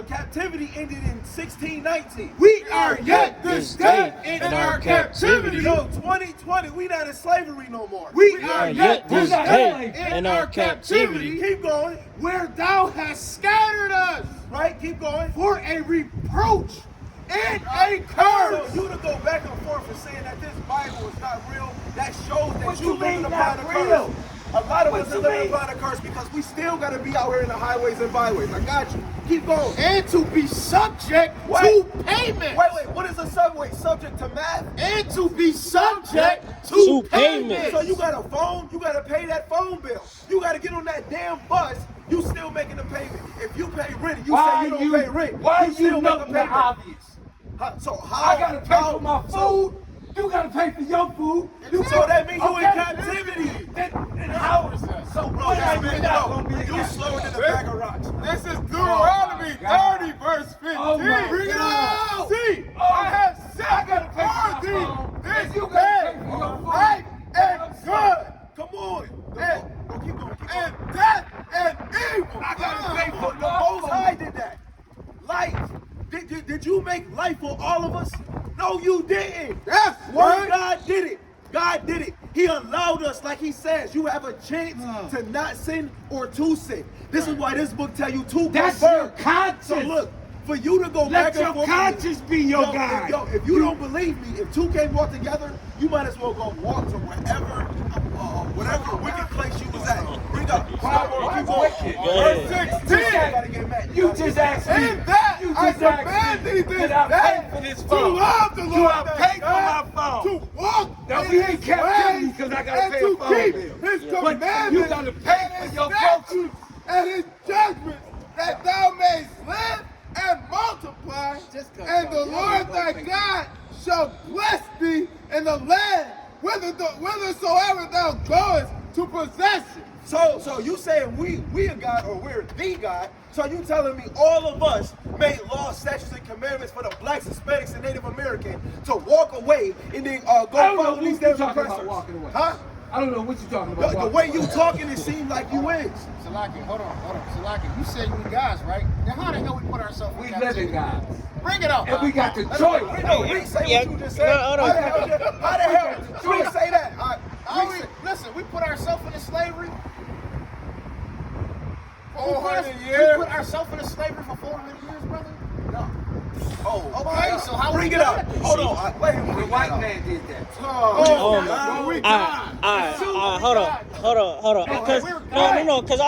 Captivity ended in 1619. We are yet this day in our captivity. No, 2020. We not in slavery no more. We are yet this day day in our captivity, Keep going. where thou hast scattered us Right. Keep going. for a reproach and a So curse. you to go back and forth and saying that this Bible is not real, that shows that What you you living mean upon not a curse. real? A lot of What us are you living mean? upon a curse because we still got to be out here in the highways and byways. I got you. Keep going. And to be subject Wait. to payment. Wait. What is a subway? Subject to math? And to be subject To to payment. payment. So you got a phone, you got to pay that phone bill. You got to get on that damn bus. You still making the payment. If you pay rent, you say you don't pay rent. Why you still you make a know the payment. obvious? So how? I gotta pay for my so- food. You gotta pay for your food. So that means you in Okay. captivity. And how is that? So Bro, when that's are been you not gonna be in You captivity? slower than a bag of rocks. This is Deuteronomy God. 30, verse 15. Oh my Bring it God. out. See, Oh. I have I set gotta pay for my before thee phone. this You gotta day, pay for your food. right and good, Come on. Keep going. and death and evil. I gotta pay for The Most High did that. Life. Did you make life for all of us? No, you didn't. That's Why right. God did it. God did it. He allowed us, like he says, you have a chance to not sin or to sin. This is why this book tell you to That's convert. your conscience. So look, for you to go Let back your and forth. conscience be your guide. If you don't believe me, if two can't walk together, you might as well go walk to whatever wicked place you was at. Bring up. Why Keep going. wicked? Go ahead. Verse You 16. gotta get mad. You just asked me. In that You I just asked command me thee this that I day pay for this to phone. love the Lord I thy pay for God, my phone. to walk Now in we ain't his captivity ways, 'cause I gotta and pay to a phone keep bill. his But commandments you gotta pay and for his your statutes and his judgments, that thou mayest live and multiply, and the Lord thy God shall bless thee in the land whithersoever thou goest to possess it. So you saying we are God or we're the God? So you telling me all of us made laws, statutes, and commandments for the blacks, Hispanics, and Native American to walk away and then go I don't know follow what these you're damn talking about oppressors? walking away. Huh? I don't know what you're talking about. The way you talking, it seems like you is. Salaki, hold on. Salaki, you say we guys, right? Then how the hell we put ourselves in We captivity? living guys. Bring it out. And we got the No, choice. re-say Yeah, what you just said. no, hold on. How the hell you didn't say that? Listen, we put ourselves into slavery. 400 We years. put ourselves into slavery for 400 years, brother? No. Oh, Okay, so how bring we it do up. it? Hold on. Wait a minute. The white man did that. Oh, God. We All died. right, hold on. Because no, because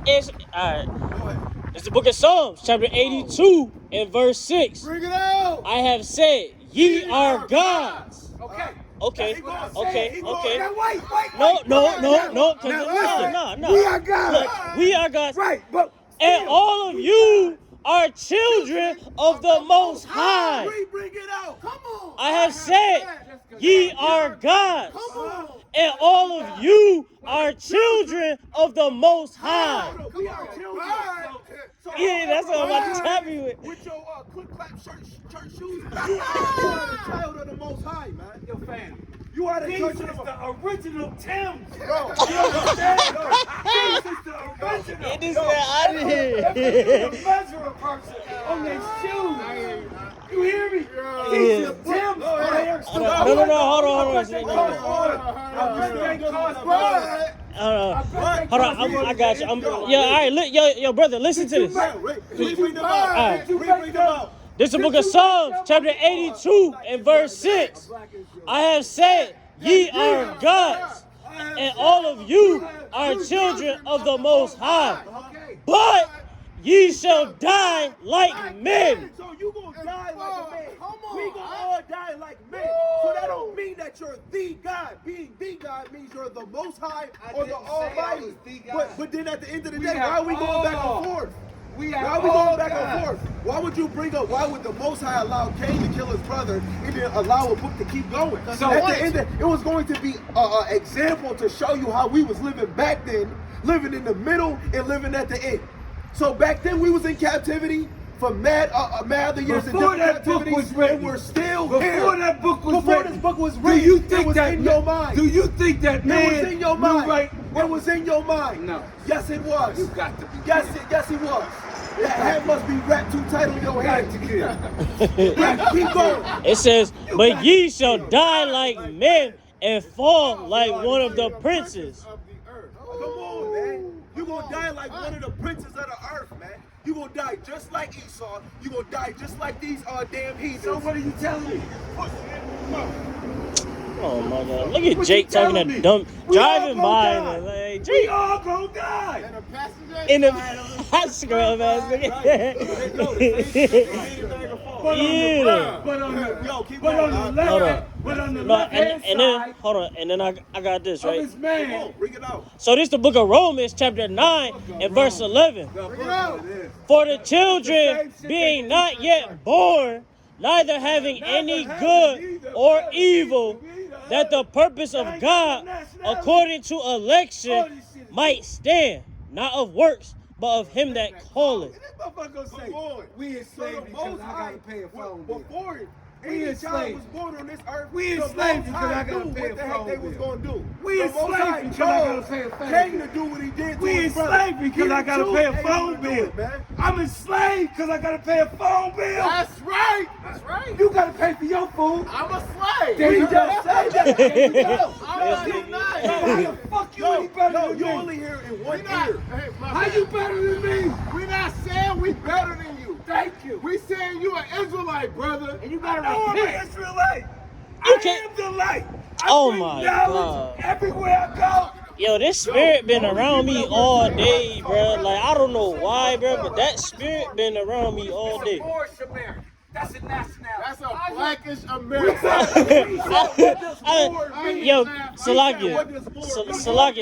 it's all right. Go ahead. It's the book of Psalms, chapter 82 and verse 6. Bring it out. I have said, ye are gods. Okay. Okay. Now wait. No. Now No. we are gods. Look, we are gods. Right, but And all of you are children of the Most High. Bring it out. Come on. I have said, ye are gods. Come on. And all of you are children of the Most High. We are children. So, Yeah, that's what I'm about to tap you with. With your clip-clap church shoes, you are the child of the Most High, man. your fam. You are the This church is of the the original Tim's. Bro, You understand? This is the original. Get this man out of here. The measure of person on their shoes. You hear me? These are Tim's. Hold on. Hold on, I got you. All right, yo, brother, listen to this. Bring them out. Bring them out. This is the book of Psalms, chapter 82 and verse 6. I have said, ye are gods, and all of you are children of the Most High. But ye shall die like men. So you gonna die like a man. We gonna all die like men. So that don't mean that you're the God. Being the God means you're the Most High or the Almighty. But then at the end of the day, why are we going back and forth? Why are we going back and forth? Why would you bring up? Why would the Most High allow Cain to kill his brother and then allow a book to keep going? So at the end, it was going to be an example to show you how we was living back then, living in the middle and living at the end. So back then we was in captivity for mad other years Before in that book captivity, was written. and we're still here. Before that book was Before written. this book was Do written, you it think was that in your mind. Do you think that man It was in your knew mind. right? It was in your mind. No. Yes, it was. You got to be Yes, kidding. yes, it was. That hat must be wrapped too tight on your head. Got to kill. Yeah, keep going. It says, but ye shall die like men and fall like one of the princes. Come on, man. You're going to die like one of the princes of the earth, man. You're going to die just like Esau. You're going to die just like these damn heathens. So what are you telling me? Oh my God! Look at Jake you talking telling that me? dumb, We all driving gonna by. die. And like, We Jake all gonna die. in the scrub ass nigga. But on the Yo, keep but going. on the Hold on. left, but on the No, left hand and then side hold on, and then I got this of right. his man. Bring it out. So this is the book of Romans, chapter 9 and verse 11. For the children being not yet born, neither having any good or evil, that the purpose of God, according to election, might stand, not of works, but of him that calleth. This motherfucker gonna say, Come on. we enslaved because I gotta pay a phone bill. Before We any child enslaved. was born on this earth, We the enslaved Most because I High gotta knew pay what a the heck phone they was bill. going to do. We The Most enslaved High because I gotta chose pay a phone Cain bill. to do what he did to We his brother. enslaved because I gotta pay a phone bill. Man. I'm enslaved because I gotta pay a phone bill. That's right. That's right. You gotta pay for your food. I'm a slave. There you go. Just say that. There you go. I'm not nice. How the fuck you any better No, than you me? only hear in one We not, ear. hey, my How man, you better than me? we not saying we better than you. Thank you. We saying you an Israelite, brother. And you gotta I'm an Israelite. You I can't- am the light. I Oh bring my knowledge God. everywhere I go. Yo, this spirit been around me all day, bro. Like, I don't know why, bro, but that spirit been around me all day. Moorish American. That's a nationality. That's a blackish American. Yo,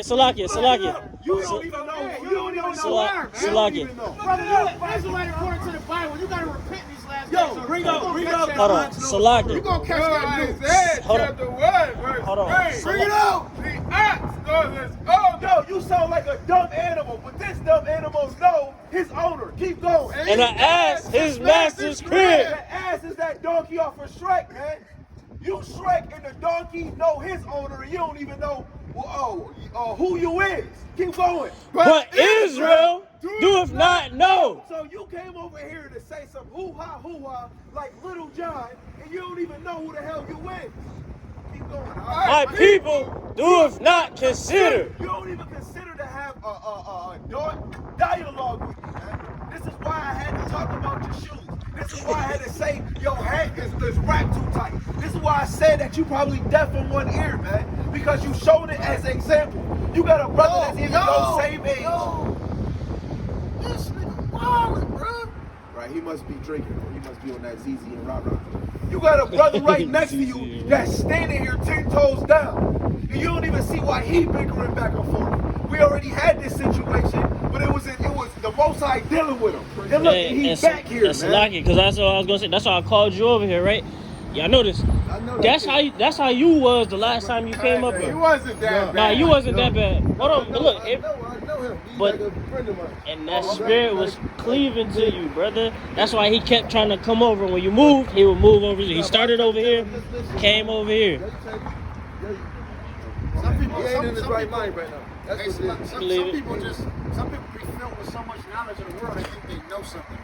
Salakia. You don't even know. You don't even know. Salakia. Brother, you're an Israelite according to the Bible. You gotta repent these last days. Yo, bring up. Hold on, You Salakia. gonna catch that news. Isaiah Hold on. chapter 1, verse Hold on. 3. Bring it out. The ox knows his owner. Yo, you sound like a dumb animal, but this dumb animal know his owner. Keep going. And I asked his master's crib. The ass is that donkey off of Shrek, man. You Shrek and the donkey know his owner, and you don't even know who you is. Keep going. But Israel doeth not know. So you came over here to say some hoo-ha, like Little John, and you don't even know who the hell you is. Keep going. All right? My people doeth not consider. You don't even consider to have a dialogue with me, man. This is why I had to talk about your shoes. This is why I had to say your hat is wrapped too tight. This is why I said that you probably deaf in one ear, man. Because you showed it as an example. You got a brother that's even the same age. This nigga wildin', bro. Right, he must be drinking, or he must be on that ZZ and rah-rah. You got a brother right next to you that's standing here 10 toes down. And you don't even see why he bickering back and forth. We already had this situation, but it was the Most High dealing with him. And look, he's back here, that's man. lucky, because that's what I was gonna say. That's why I called you over here, right? Yeah, I know this. I know That's how you was the last time you came up He here. wasn't that bad. Nah, you wasn't that bad. Hold on, but look, I know him. He's but- like a friend of mine. and that spirit was cleaving to you, brother. That's why he kept trying to come over. When you moved, he would move over. He started over here, came over here. Some people ain't in his right mind right now. That's what it is. Some Believe it. people be filled with so much knowledge of the world, they think they know something.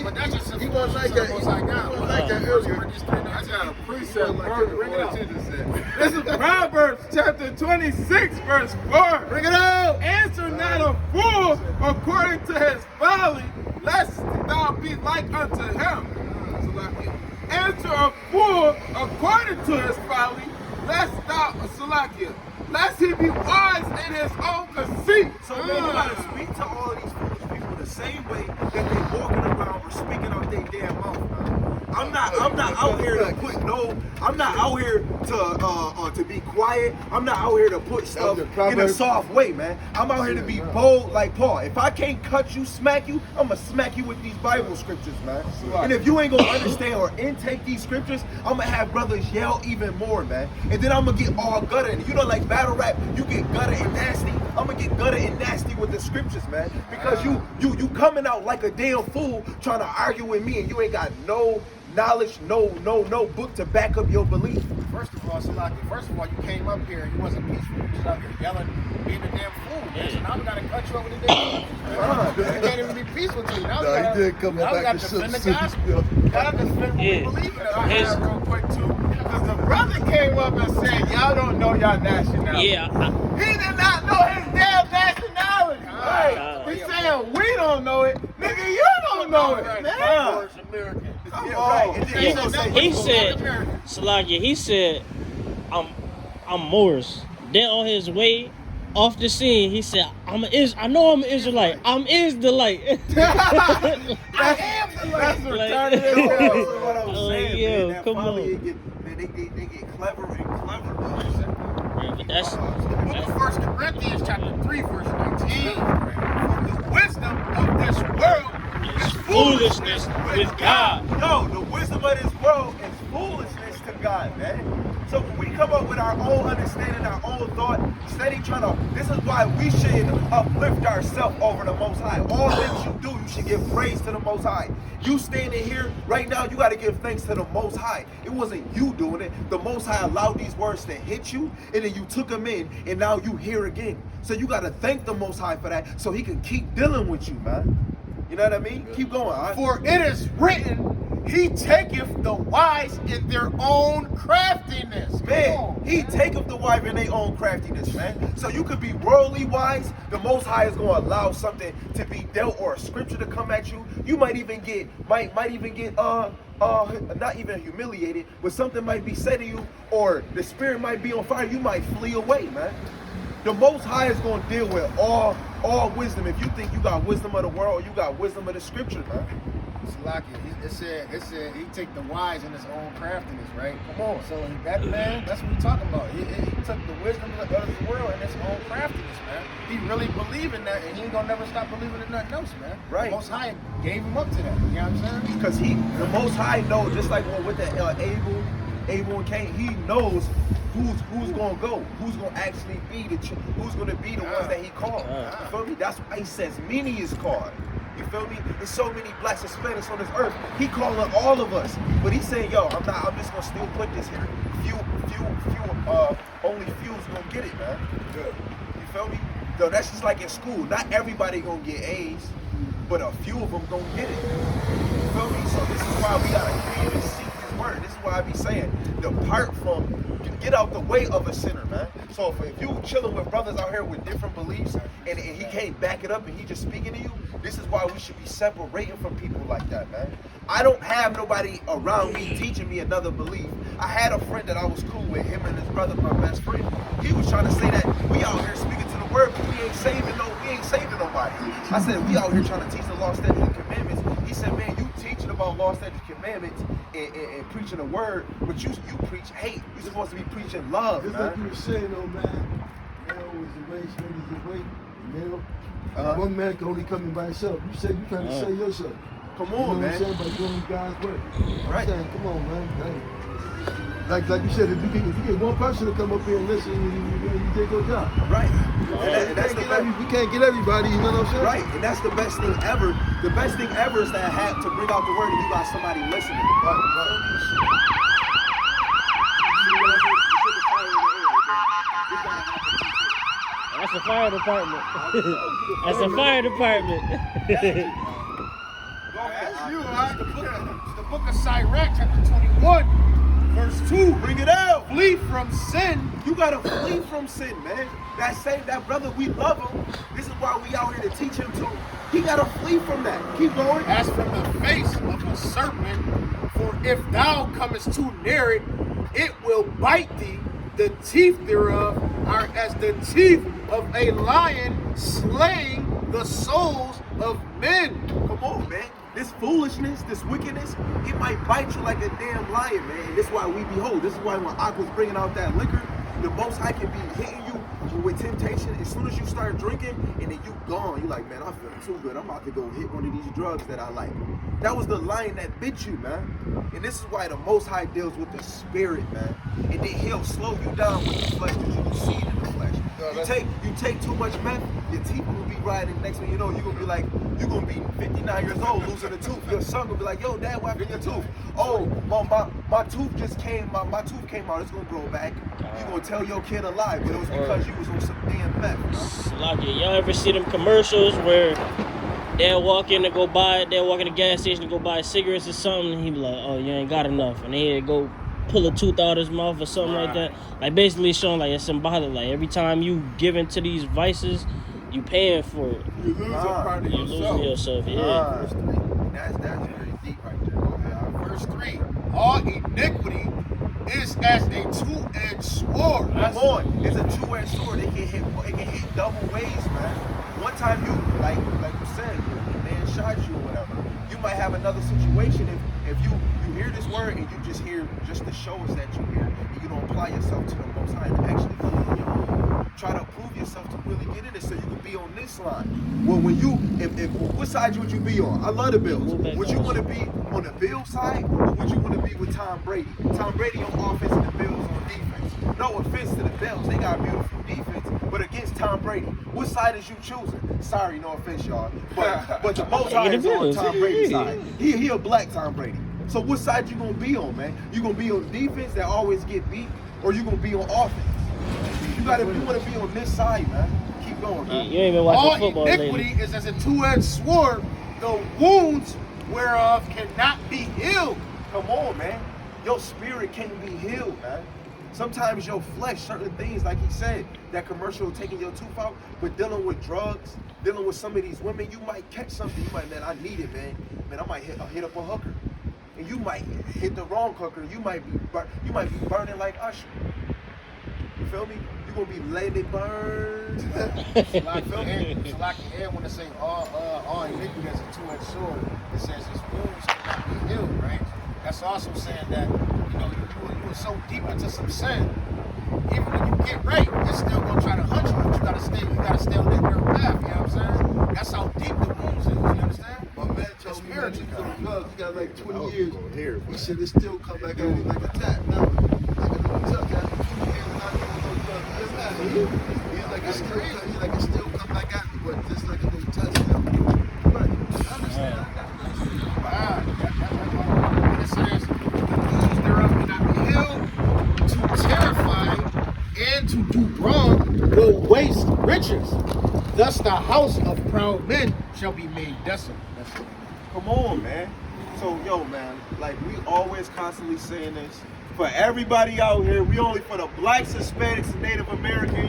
But that's just He wasn't like that. He wasn't like that earlier. I got a precept. Bring it out. This is Proverbs chapter 26, verse 4. Bring it out. Answer not a fool according to his folly, lest thou be like unto him. Answer a fool according to his folly, lest he be wise in his own conceit. So man, you gotta speak to all of these foolish people the same way that they walking around or speaking out their damn mouth, man. I'm not out here to put I'm not out here to be quiet. I'm not out here to put stuff in a soft way, man. I'm out here to be bold like Paul. If I can't cut you, smack you, I'm gonna smack you with these Bible scriptures, man. And if you ain't gonna understand or intake these scriptures, I'm gonna have brothers yell even more, man. And then I'm gonna get all gutted. And you know, like battle rap, you get gutted and nasty. I'm gonna get gutted and nasty with the scriptures, man. Because you coming out like a damn fool trying to argue with me, and you ain't got no knowledge, no book to back up your belief. First of all, you came up here and you wasn't peaceful. You just out here yelling, being a damn fool. Man. So now we gotta cut you over the damn. You can't even be peaceful to you. Now we gotta defend the gospel. Gotta defend what we believe in. I had real quick too, because the brother came up and said, y'all don't know y'all nationality. Yeah. He did not know his damn nationality. Right? He's saying we don't know it. Nigga, you don't know it. Man. American. Yeah, right. And then He said, Salakia, he said, I'm Moors. Then on his way off the scene, he said, I know I'm an Israelite. I'm IzRahLight. I am the last retarded. That's what I'm saying, yo, man. That come folly, on. they get clever and clever. Yeah, but that's Book of 1 Corinthians chapter 3, verse 19. For the wisdom of this world is foolishness with God. No, the wisdom of this world is foolishness to God, man. So when we come up with our own understanding, our own thought, steady trying to, this is why we should uplift ourselves over the Most High. All things you do, you should give praise to the Most High. You standing here right now, you got to give thanks to the Most High. It wasn't you doing it. The Most High allowed these words to hit you, and then you took them in, and now you hear again. So you got to thank the Most High for that, so he can keep dealing with you, man. You know what I mean? Keep going. All right? For it is written, he taketh the wise in their own craftiness. Man, he taketh the wise in their own craftiness, man. So you could be worldly wise. The Most High is going to allow something to be dealt or a scripture to come at you. You might even get, not even humiliated, but something might be said to you, or the spirit might be on fire. You might flee away, man. The Most High is going to deal with all wisdom. If you think you got wisdom of the world, you got wisdom of the scripture, man. It said he take the wise in his own craftiness, right? Come on. So that man, that's what we're talking about. He took the wisdom of the world in his own craftiness, man. He really believed in that, and he ain't gonna never stop believing in nothing else, man. Right. The Most High gave him up to that. You know what I'm saying? Because the Most High knows, just like with the Abel and Cain, he knows who's gonna go, who's gonna actually be who's gonna be the ones that he called. You feel me? That's why he says many is called. You feel me? There's so many blacks and Spanish on this earth. He calling all of us, but he's saying, yo, I'm just gonna still put this here. Only few's gonna get it, man. Good. You feel me? So that's just like in school. Not everybody gonna get A's, but a few of them gonna get it. You feel me? So this is why we gotta read and seek his word. This is why I be saying, depart from get out the way of a sinner, man. So if you chilling with brothers out here with different beliefs and he can't back it up and he just speaking to you, this is why we should be separating from people like that, man. I don't have nobody around me teaching me another belief. I had a friend that I was cool with, him and his brother, my best friend. He was trying to say that we out here speaking to the word, but we ain't saving nobody. I said, we out here trying to teach the law, statutes, and commandments. He said, man, you teaching about law, statutes, commandments and preaching the word, but you preach hate. You're supposed to be preaching love, Just man. like you were saying, though, man. Male is the way, straight is the way. Male. One man can only come in by himself. You said you trying to say yourself. Come You on, know man. what I'm saying? By doing God's work. Right. I'm saying, come on, man. Like you said, if you get one person to come up here and listen, you take your job. Right. We can't get everybody, you know what I'm saying? Right, and that's the best thing ever. The best thing ever is that have to bring out the word and you got somebody listening. That's the fire department. That's the fire department. That's you, right? The book of Sirach, chapter 21, verse 2. Bring it out. Flee from sin. You gotta flee from sin, man. That brother, we love him. This is why we out here to teach him too. He gotta flee from that. Keep going. As from the face of a serpent, for if thou comest too near it, it will bite thee. The teeth thereof are as the teeth of a lion, slaying the souls of men. Come on, man. This foolishness, this wickedness, it might bite you like a damn lion, man. And this is why we behold. This is why when Aqua's bringing out that liquor, the Most High can be hitting you with temptation. As soon as you start drinking, and then you gone, you like, man, I feel too good. I'm about to go hit one of these drugs that I like. That was the lion that bit you, man. And this is why the Most High deals with the spirit, man. And then he'll slow you down with the flesh because you can see it in the flesh. You take too much meth, your teeth will be riding. Next thing you know, you're gonna be like, you're gonna be 59 years old losing a tooth. Your son will be like, yo, dad, what happened to your tooth? Oh, my tooth just came, my tooth came out, it's gonna grow back. You gonna tell your kid a lie, but it was because you was on some damn meth. Like it. Y'all ever see them commercials where they'll walk in the gas station to go buy cigarettes or something, and he be like, oh, you ain't got enough. And he'll go pull a tooth out of his mouth or something like that. Like basically showing like it's symbolic. Like every time you give into these vices, you paying for it. You lose a part of You losing yourself, yeah. That's very deep right there. Verse 3. All iniquity is as a two-edged sword. Come on, it's a two-edged sword. It can hit double ways, man. One time you, like you said, your man shot you or whatever. You might have another situation if you hear this word and you just hear just the show us that you hear, and you don't apply yourself to the Most High and actually try to prove yourself to really get in it so you can be on this line. Well, when you, if what side would you be on? I love the Bills. Would you want to be on the Bills side or would you want to be with Tom Brady? Tom Brady on offense and the Bills on defense. No offense to the Bills, they got beautiful defense, but against Tom Brady, what side is you choosing? Sorry, no offense, y'all, but the Most High is on Tom Brady's side. He a black Tom Brady. So what side you gonna be on, man? You gonna be on defense that always get beat, or you gonna be on offense? You wanna be on this side, man. Keep going, man. You ain't been watching All football iniquity lately. is as a two-edged sword, the wounds whereof cannot be healed. Come on, man. Your spirit can't be healed, man. Sometimes your flesh, certain things, like he said, that commercial taking your tooth out, but dealing with drugs, dealing with some of these women, you might catch something. You might, man, I need it, man. Man, I might hit up a hooker. And you might hit the wrong hooker. You might be burning like Usher. You feel me? You gonna be letting it burn. So like the air when it say all iniquity as a two-edged sword, it says his wounds cannot be healed, right? That's also saying that, you were so deep into some sin, even when you get right, it's still gonna try to hunt you, but you gotta stay on that narrow path, you know what I'm saying? That's how deep the wounds is, you understand? My man told me that he got like 20 years. He said it still come back at me like a tap. Now, like a little tuck after 20 years, not doing no drugs. He's like, it still come back at me, but just like a little touch now. Right. I understand. And it says, the wounds thereof cannot be healed, to terrify and to do wrong will waste riches. Thus the house of proud men shall be made desolate. Come on, man. So, yo, man, like we always constantly saying this. For everybody out here, we only for the blacks, Hispanics, and Native American.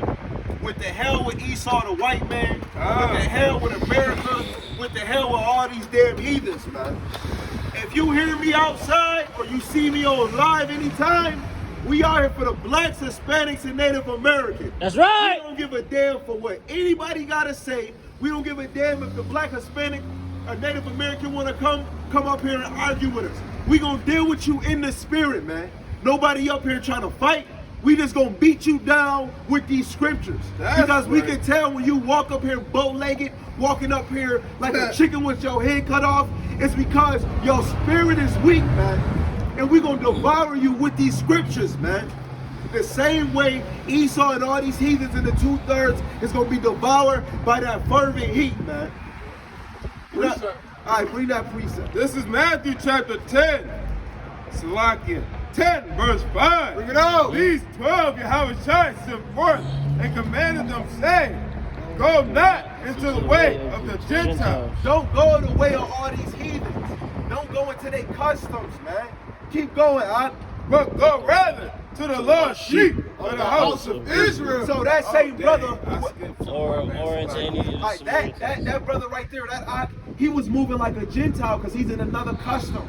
With the hell with Esau, the white man. With the hell with America. With the hell with all these damn heathens, man. If you hear me outside or you see me on live anytime, we out here for the blacks, Hispanics, and Native American. That's right. We don't give a damn for what anybody gotta say. We don't give a damn if the black, Hispanic, or Native American wanna come up here and argue with us. We gonna deal with you in the spirit, man. Nobody up here trying to fight. We just gonna beat you down with these scriptures. Because we can tell when you walk up here bow-legged, walking up here like a chicken with your head cut off, it's because your spirit is weak, man. And we gonna devour you with these scriptures, man. The same way Esau and all these heathens in the 2/3 is gonna be devoured by that fervent heat, man. Precept. All right, bring that precept. This is Matthew chapter 10. Salakia 10 verse 5. Bring it out. These 12 Yahweh sent forth and commanded them, saying, go not into the way of the Gentiles. Don't go the way of all these heathens. Don't go into their customs, man. Keep going, but go rather to the lost sheep of the house of Israel. So that same brother, Or into any of the like Samaritans. that brother right there, he was moving like a Gentile because he's in another custom.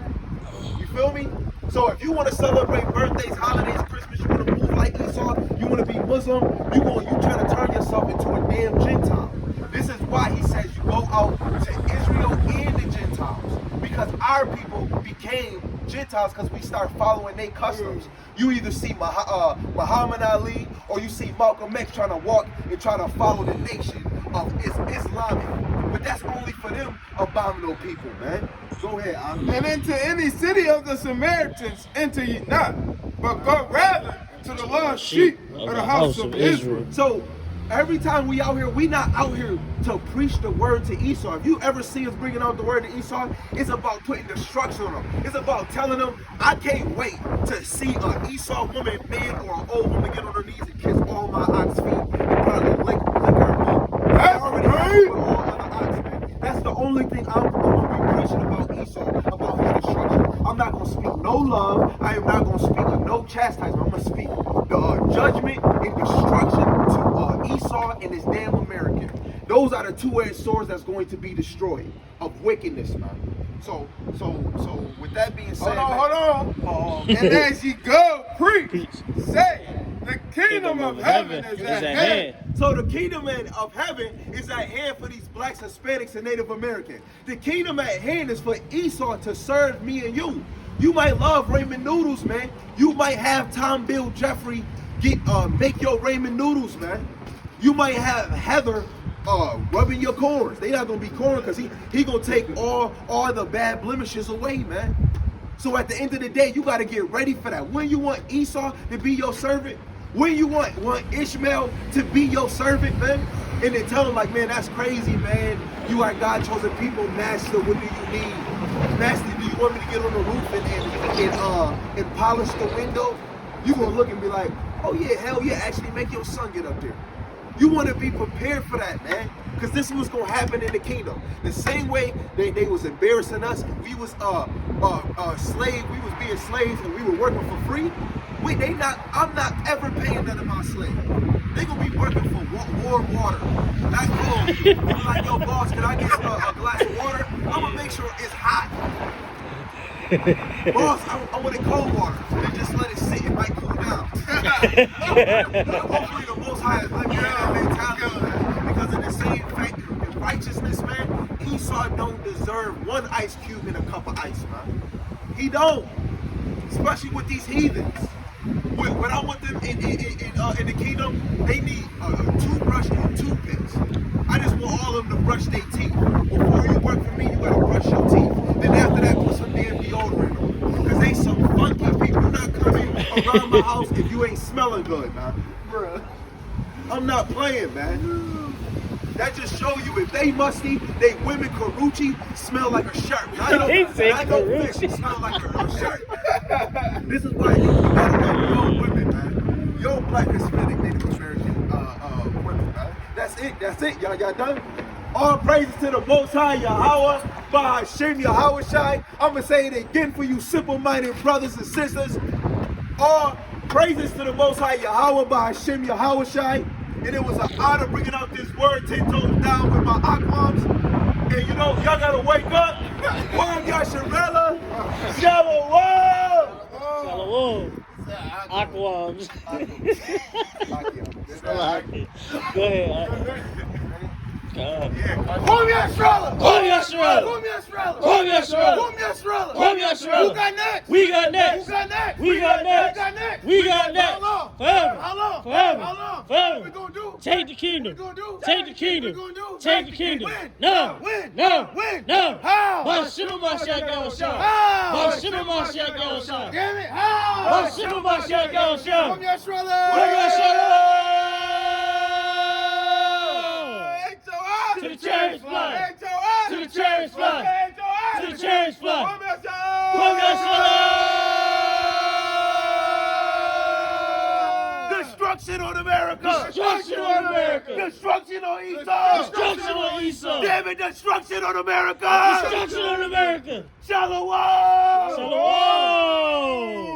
You feel me? So if you want to celebrate birthdays, holidays, Christmas, you want to move like Esau, you want to be Muslim, you trying to turn yourself into a damn Gentile. This is why he says you go out to Israel and the Gentiles. Because our people became Gentiles because we start following their customs. You either see Muhammad Ali or you see Malcolm X trying to walk and try to follow the nation of Islamic. But that's only for them abominable people, man. Go ahead, And into any city of the Samaritans enter ye not, but go rather to the lost sheep of the house of Israel. So every time we out here, we not out here to preach the word to Esau. If you ever see us bringing out the word to Esau, it's about putting destruction on them. It's about telling them, I can't wait to see an Esau woman, man, or an old woman get on her knees and kiss all my ox feet and probably lick her butt. That's already right. with all other oxen. That's the only thing I'm going to be preaching about Esau, about his destruction. I'm not going to speak no love. I am not going to speak of no chastisement. I'm going to speak the judgment and destruction to Esau and his damn American. Those are the two-edged swords that's going to be destroyed of wickedness, man. So with that being said, Hold on. And as ye go, preach, say, the kingdom of heaven is at hand. So the kingdom of heaven is at hand for these blacks, Hispanics, and Native Americans. The kingdom at hand is for Esau to serve me and you. You might love ramen noodles, man. You might have Tom, Bill, Jeffrey make your ramen noodles, man. You might have Heather rubbing your corns. They not gonna be corn because he gonna take all the bad blemishes away, man. So at the end of the day, you gotta get ready for that. When you want Esau to be your servant, when you want Ishmael to be your servant, man, and then tell him like, man, that's crazy, man. You are God chosen people, master. What do you need, master? Do you want me to get on the roof and polish the window? You gonna look and be like, oh yeah, hell yeah, actually make your son get up there. You want to be prepared for that, man, because this is what's gonna happen in the kingdom. The same way they was embarrassing us. We was slave. We was being slaves and we were working for free. I'm not ever paying none of my slaves. They gonna be working for warm water. Not cold. I'm like, yo, boss, can I get a glass of water? I'm gonna make sure it's hot. Boss, I want it cold water. They just let it sit. It might cool down. Hopefully the Most High is let me have that mentality, man. Because of the same fact in righteousness, man, Esau don't deserve one ice cube in a cup of ice, man. He don't. Especially with these heathens. When I want them in the kingdom, they need a toothbrush and toothpicks. I just want all of them to brush their teeth. Before you work for me, you gotta brush your teeth. Then after that, put some damn deodorant on. Because they some funky people not coming around my house if you ain't smelling good, man. Bruh. I'm not playing, man. That just show you if they musty, they women Karuchi smell like a shirt. He said I know fish smell like a shirt. This is why you gotta love your women, man. Your black Hispanic Native American women, man. That's it. Y'all done? All praises to the Most High Yahweh, Bahashim Yahushai. I'm going to say it again for you simple-minded brothers and sisters. All praises to the Most High Yahweh, Bahashim Yahushai. And it was an honor bringing out this word 10 toes down with my aquams. And you know, y'all got to wake up. Wam Yasharella. Shalom. Shalom. Aquams. Go ahead. Wam Yasharella. Wam Yasharella. Wam Yasharella. Wam Yasharella. Wam Yasharella. Wam Yasharella. Who got next? We got next. Who got next? We got next. Who got next? We got next. How long? Forever. How long? Forever. How long? Forever. What we gonna do? Take the kingdom. What we gonna do? Take the kingdom. What we gonna do? Take the kingdom. When? No. When? No. When? No. How? Bashima Mashiach Yahushua. How? Bashima Mashiach Yahushua. Damn it! How? Bashima Mashiach Yahushua. Wam Yasharella. Wam Yasharella. To the chariots fly. To the chariots fly. To the chariots fly. Wam Yasharella. Destruction on America! Destruction on America. Destruction on Esau! Destruction on Esau. Damn it, destruction on America! Destruction on America. Shalom! Shalom.